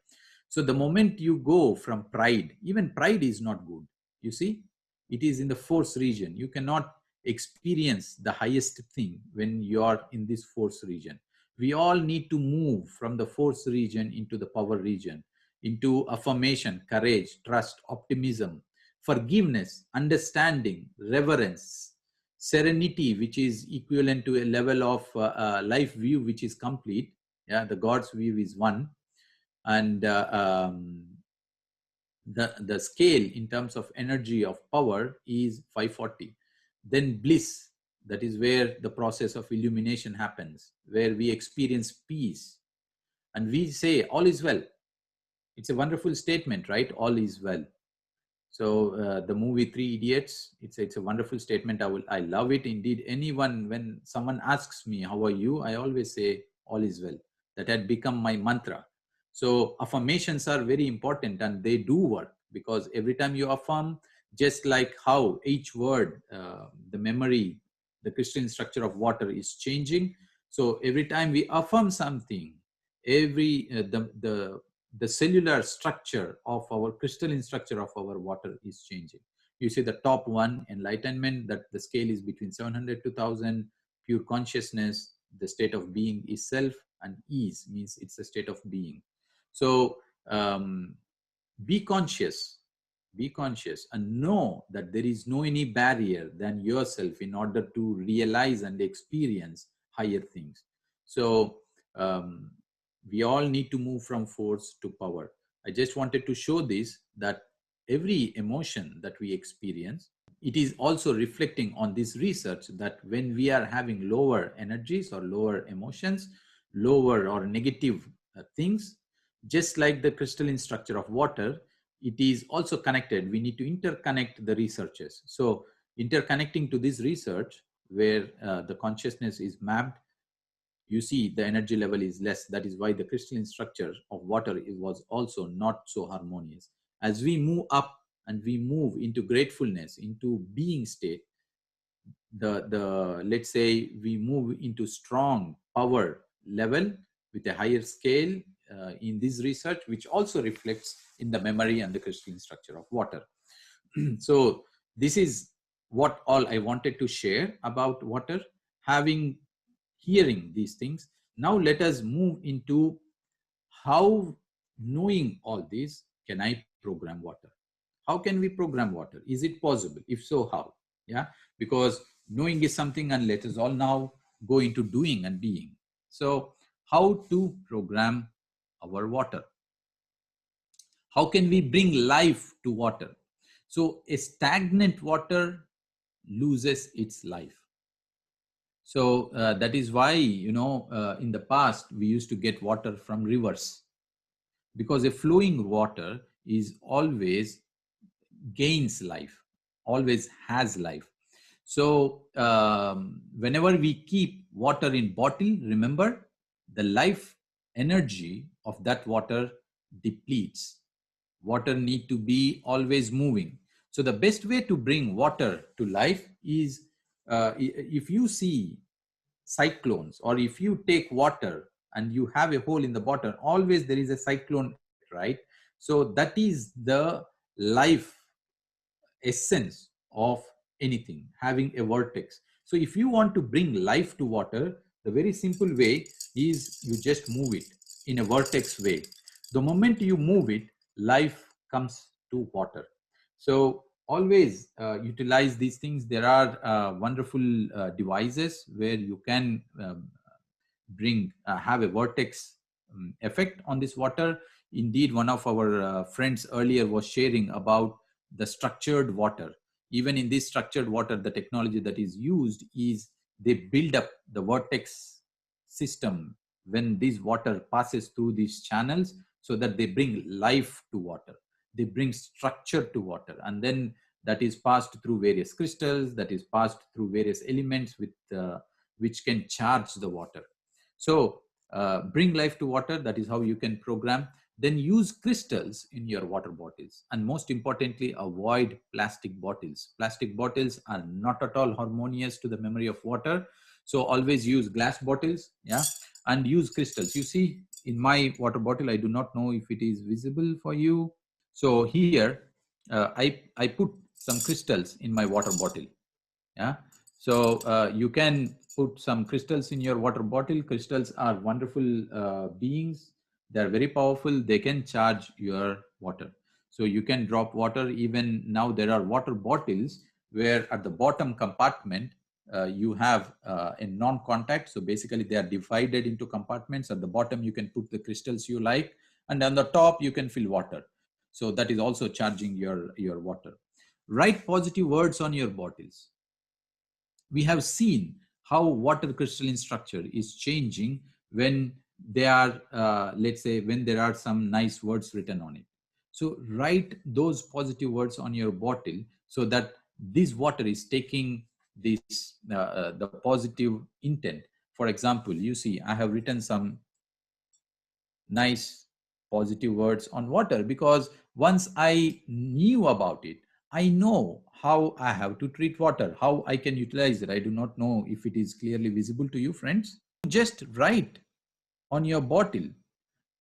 So the moment you go from pride, even pride is not good. You see, it is in the force region. You cannot experience the highest thing when you are in this force region. We all need to move from the force region into the power region, into affirmation, courage, trust, optimism, forgiveness, understanding, reverence, serenity, which is equivalent to a level of life view which is complete. Yeah, the God's view is one. And the scale in terms of energy of power is 540. Then bliss, that is where the process of illumination happens, where we experience peace and we say all is well. It's a wonderful statement, right? All is well. So the movie Three Idiots, it's a wonderful statement. I love it indeed. Anyone, when someone asks me how are you, I always say all is well. That had become my mantra. So affirmations are very important and they do work, because every time you affirm, just like how each word, the memory, the crystalline structure of water is changing. So every time we affirm something, every the cellular structure of our crystalline structure of our water is changing. You see the top one, enlightenment, that the scale is between 700 to 1000. Pure consciousness, the state of being is self, and ease means it's a state of being. So be conscious, and know that there is no any barrier than yourself in order to realize and experience higher things. So we all need to move from force to power. I just wanted to show this, that every emotion that we experience, it is also reflecting on this research, that when we are having lower energies or lower emotions, lower or negative things, just like the crystalline structure of water, it is also connected. We need to interconnect the researches. So interconnecting to this research, where the consciousness is mapped, you see the energy level is less. That is why the crystalline structure of water was also not so harmonious. As we move up and we move into gratefulness, into being state, the let's say we move into strong power level with a higher scale in this research, which also reflects in the memory and the crystalline structure of water. So this is what all I wanted to share about water. Hearing these things, now let us move into how, knowing all this, can I program water? How can we program water? Is it possible? If so, how? Yeah, because knowing is something, and let us all now go into doing and being. So how to program our water? How can we bring life to water? So a stagnant water loses its life. So that is why, in the past, we used to get water from rivers, because a flowing water is always gains life, always has life. So whenever we keep water in bottle, remember, the life energy of that water depletes. Water need to be always moving. So the best way to bring water to life is, if you see cyclones, or if you take water and you have a hole in the bottom, always there is a cyclone, right? So that is the life essence of anything, having a vortex. So if you want to bring life to water, the very simple way is you just move it in a vortex way. The moment you move it, life comes to water. So always utilize these things. There are wonderful devices where you can have a vortex effect on this water. Indeed, one of our friends earlier was sharing about the structured water. Even in this structured water, the technology that is used is they build up the vortex system when this water passes through these channels, so that they bring life to water, they bring structure to water, and then that is passed through various crystals, that is passed through various elements with which can charge the water. So bring life to water. That is how you can program. then use crystals in your water bottles. And most importantly, avoid plastic bottles. Plastic bottles are not at all harmonious to the memory of water. So always use glass bottles, yeah, and use crystals. You see, in my water bottle, I do not know if it is visible for you. So here, I put some crystals in my water bottle. Yeah. So you can put some crystals in your water bottle. Crystals are wonderful beings. They're very powerful. They can charge your water. So you can drop water. Even now there are water bottles where at the bottom compartment, you have a non-contact. So basically they are divided into compartments. At the bottom, you can put the crystals you like. And on the top, you can fill water. So that is also charging your water. Write positive words on your bottles. We have seen how water crystalline structure is changing when they are, let's say, when there are some nice words written on it. So write those positive words on your bottle so that this water is taking this, the positive intent. For example, you see, I have written some nice positive words on water because once I knew about it, I know how I have to treat water, how I can utilize it. I do not know if it is clearly visible to you, friends. Just write on your bottle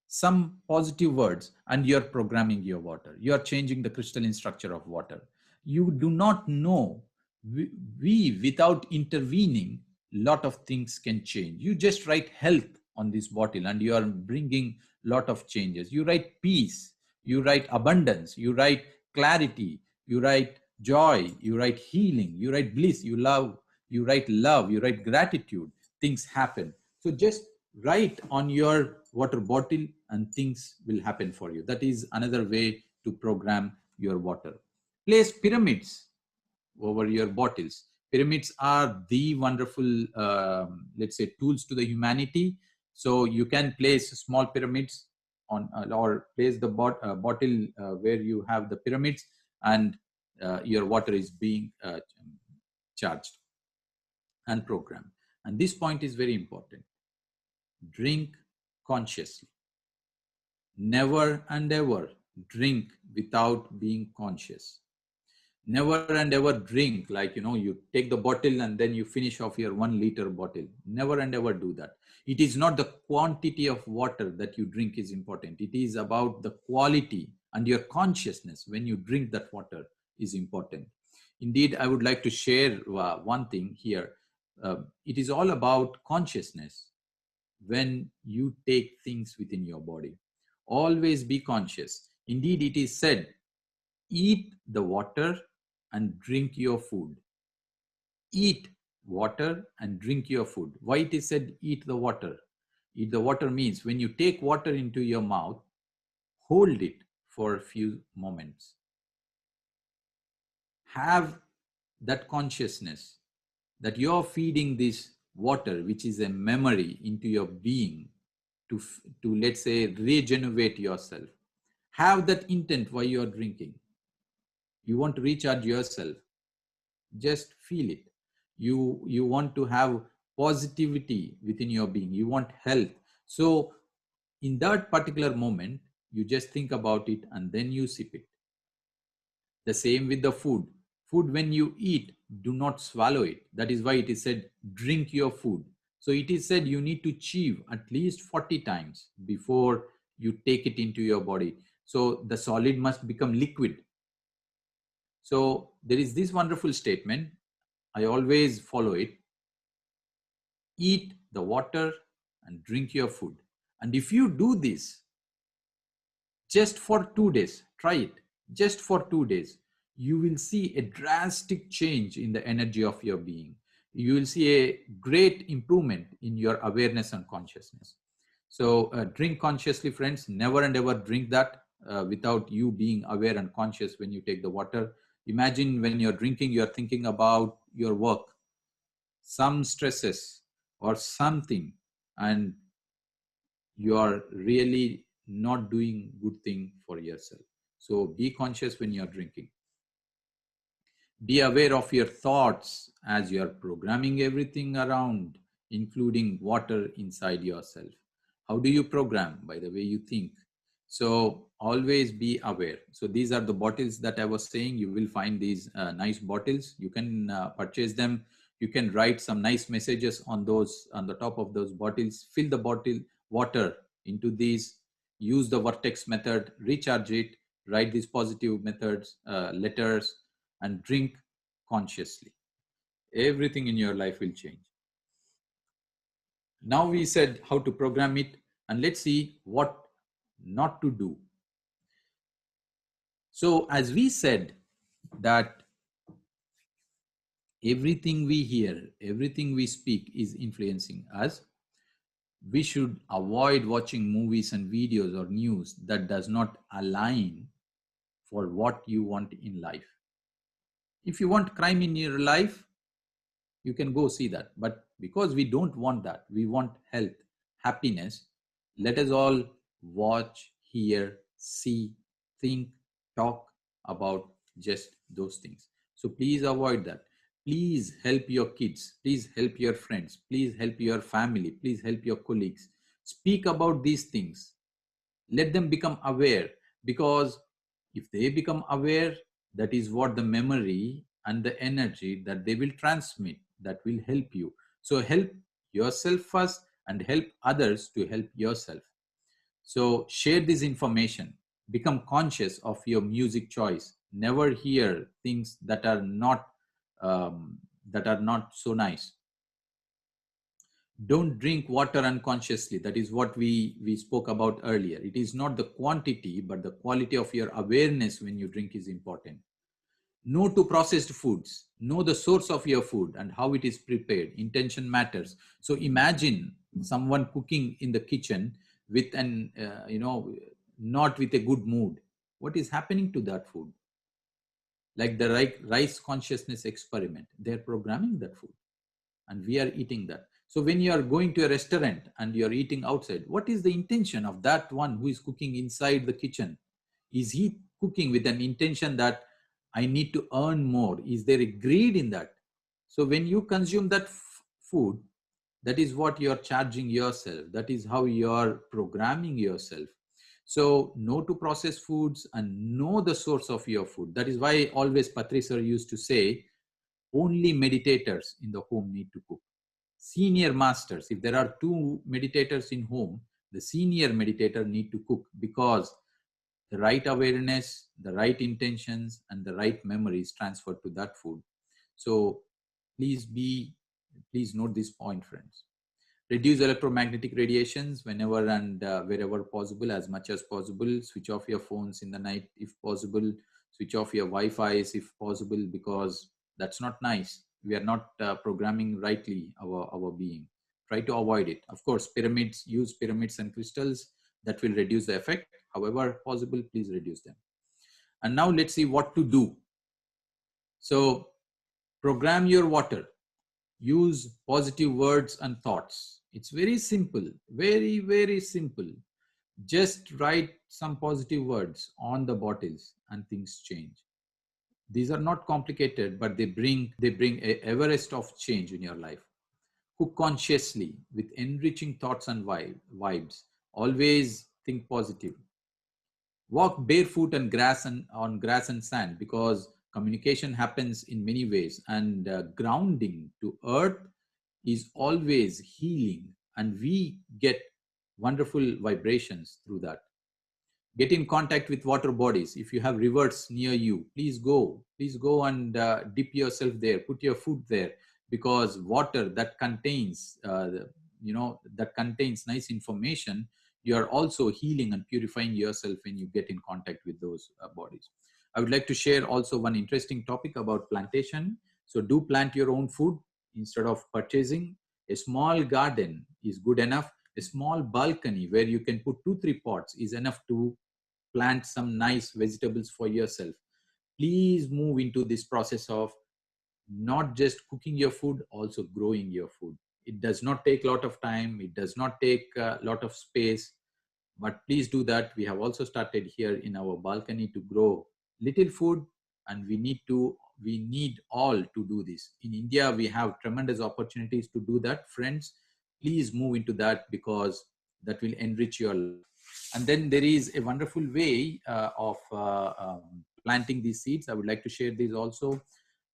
some positive words and you're programming your water. You're changing the crystalline structure of water. You do not know, we without intervening, lot of things can change. You just write health on this bottle and you are bringing lot of changes. You write peace, you write abundance, you write clarity, you write joy, you write healing, you write bliss, you write love, you write gratitude. Things happen. So just write on your water bottle and things will happen for you. That is another way to program your water. Place pyramids over your bottles. Pyramids are the wonderful, let's say, tools to the humanity. So you can place small pyramids on, or place the bottle where you have the pyramids, and your water is being charged and programmed. And this point is very important. Drink consciously. Never and ever drink without being conscious. Never and ever drink like, you take the bottle and then you finish off your 1 liter bottle. Never and ever do that. It is not the quantity of water that you drink is important. It is about the quality, and your consciousness when you drink that water is important. Indeed, I would like to share one thing here. It is all about consciousness when you take things within your body. Always be conscious. Indeed, it is said, eat the water and drink your food. Eat water and drink your food. Why it is said eat the water? Eat the water means when you take water into your mouth, hold it for a few moments. Have that consciousness that you're feeding this water, which is a memory, into your being to let's say, regenerate yourself. Have that intent while you're drinking. You want to recharge yourself. Just feel it. You want to have positivity within your being. You want health. So in that particular moment, you just think about it and then you sip it. The same with the food. Food, when you eat, do not swallow it. That is why it is said, drink your food. So it is said you need to chew at least 40 times before you take it into your body. So the solid must become liquid. So there is this wonderful statement. I always follow it. Eat the water and drink your food. And if you do this just for 2 days, try it. Just for 2 days, you will see a drastic change in the energy of your being. You will see a great improvement in your awareness and consciousness. So drink consciously, friends. Never and ever drink that without you being aware and conscious when you take the water. Imagine when you're drinking, you're thinking about your work, some stresses or something, and you are really not doing good thing for yourself. So be conscious when you're drinking. Be aware of your thoughts as you're programming everything around, including water inside yourself. How do you program? By the way you think. So always be aware. So these are the bottles that I was saying. You will find these nice bottles. You can purchase them. You can write some nice messages on those, on the top of those bottles. Fill the bottle water into these. Use the vortex method. Recharge it. Write these positive methods, letters, and drink consciously. Everything in your life will change. Now we said how to program it, and let's see what not to do. So as we said that everything we hear, everything we speak is influencing us, we should avoid watching movies and videos or news that does not align for what you want in life. If you want crime in your life, you can go see that. But because we don't want that, we want health, happiness, let us all watch, hear, see, think, talk about just those things. So please avoid that. Please help your kids. Please help your friends. Please help your family. Please help your colleagues. Speak about these things. Let them become aware, because if they become aware, that is what the memory and the energy that they will transmit, that will help you. So help yourself first and help others to help yourself. So share this information. Become conscious of your music choice. Never hear things that are not so nice. Don't drink water unconsciously. That is what we spoke about earlier. It is not the quantity, but the quality of your awareness when you drink is important. No to processed foods. Know the source of your food and how it is prepared. Intention matters. So imagine someone cooking in the kitchen with not with a good mood. What is happening to that food? Like the rice consciousness experiment, they're programming that food and we are eating that. So when you are going to a restaurant and you are eating outside, what is the intention of that one who is cooking inside the kitchen? Is he cooking with an intention that I need to earn more? Is there a greed in that? So when you consume that food, that is what you're charging yourself. That is how you're programming yourself. So no to processed foods and know the source of your food. That is why always Patri sir used to say, only meditators in the home need to cook. Senior masters, if there are two meditators in home, the senior meditator need to cook, because the right awareness, the right intentions, and the right memories transferred to that food. So please note this point, friends. Reduce electromagnetic radiations whenever and wherever possible, as much as possible. Switch off your phones in the night if possible. Switch off your Wi-Fi's if possible, because that's not nice. We are not programming rightly our being. Try to avoid it. Of course, use pyramids and crystals. That will reduce the effect. However possible, please reduce them. And now let's see what to do. So program your water. Use positive words and thoughts. It's very simple, very, very simple. Just write some positive words on the bottles and things change. These are not complicated, but they bring a Everest of change in your life. Cook consciously with enriching thoughts and vibes. Always think positive. Walk barefoot on grass and sand, because communication happens in many ways, and grounding to earth is always healing, and we get wonderful vibrations through that. Get in contact with water bodies. If you have rivers near you, please go and dip yourself there, put your foot there, because water that contains nice information, you are also healing and purifying yourself when you get in contact with those bodies. I would like to share also one interesting topic about plantation. So do plant your own food instead of purchasing. A small garden is good enough. A small balcony where you can put 2-3 pots is enough to plant some nice vegetables for yourself. Please move into this process of not just cooking your food, also growing your food. It does not take a lot of time. It does not take a lot of space, but please do that. We have also started here in our balcony to grow little food, and we need all to do this. In India, we have tremendous opportunities to do that. Friends, please move into that, because that will enrich your life. And then there is a wonderful way of planting these seeds. I would like to share these also.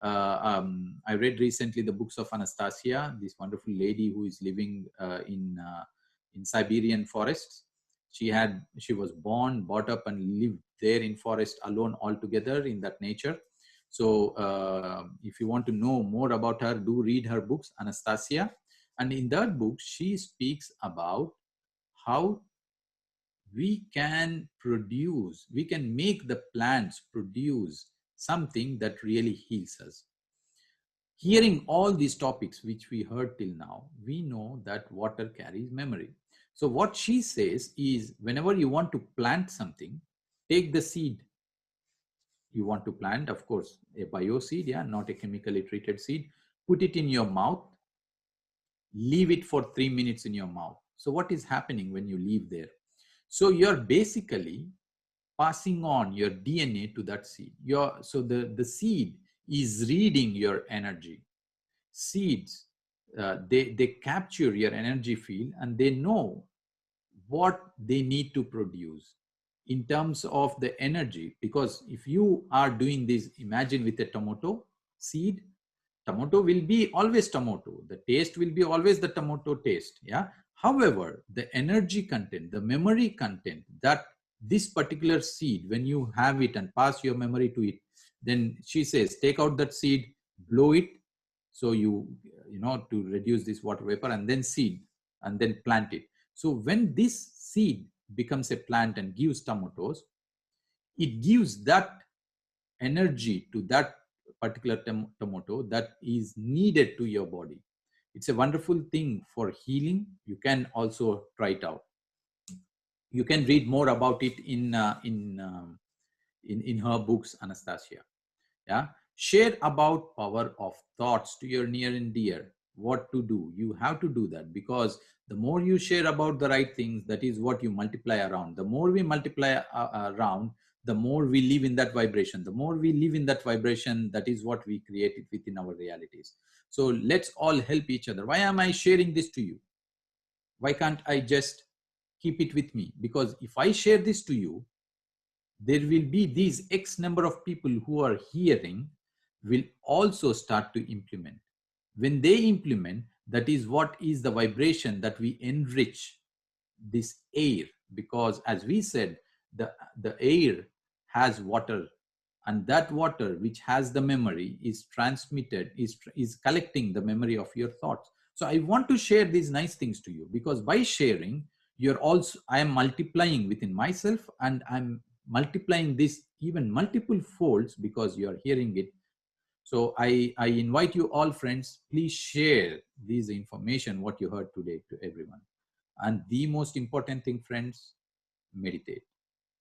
I read recently the books of Anastasia, this wonderful lady who is living in Siberian forests. She was born, brought up, and lived there in forest alone altogether in that nature. So if you want to know more about her, do read her books, Anastasia. And in that book, she speaks about how we can make the plants produce something that really heals us. Hearing all these topics which we heard till now, we know that water carries memory. So what she says is, whenever you want to plant something, take the seed you want to plant, of course, a bio seed, yeah, not a chemically treated seed, put it in your mouth, leave it for 3 minutes in your mouth. So what is happening when you leave there? So you're basically passing on your DNA to that seed. So the seed is reading your energy. Seeds, they capture your energy field, and they know what they need to produce in terms of the energy. Because if you are doing this, imagine with a tomato seed, tomato will be always tomato. The taste will be always the tomato taste. Yeah. However, the energy content, the memory content that this particular seed, when you have it and pass your memory to it, then she says, take out that seed, blow it. So to reduce this water vapor, and then seed, and then plant it. So when this seed becomes a plant and gives tomatoes, it gives that energy to that particular tomato that is needed to your body. It's a wonderful thing for healing. You can also try it out. You can read more about it in her books, Anastasia. Yeah. Share about power of thoughts to your near and dear. What to do? You have to do that, because the more you share about the right things, that is what you multiply around. The more we multiply around, the more we live in that vibration. The more we live in that vibration, that is what we create within our realities. So let's all help each other. Why am I sharing this to you? Why can't I just keep it with me? Because if I share this to you, there will be these X number of people who are hearing will also start to implement. When they implement, that is what is the vibration that we enrich this air. Because as we said, the air has water, and that water which has the memory is transmitted, is collecting the memory of your thoughts. So I want to share these nice things to you, because by sharing, I am multiplying within myself, and I'm multiplying this even multiple folds because you are hearing it. So I invite you all, friends, please share this information, what you heard today, to everyone. And the most important thing, friends, meditate,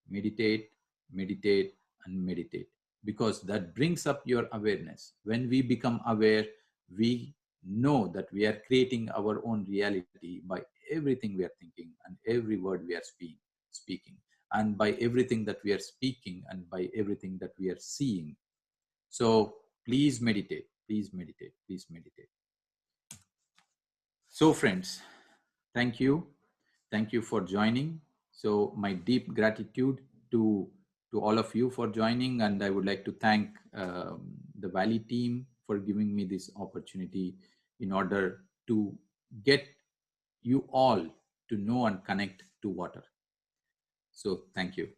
meditate, meditate, and meditate, because that brings up your awareness. When we become aware, we know that we are creating our own reality by everything we are thinking and every word we are speaking, and by everything that we are speaking, and by everything that we are seeing. So please meditate, please meditate, please meditate. So friends, thank you. Thank you for joining. So my deep gratitude to all of you for joining. And I would like to thank the Valley team for giving me this opportunity in order to get you all to know and connect to water. So thank you.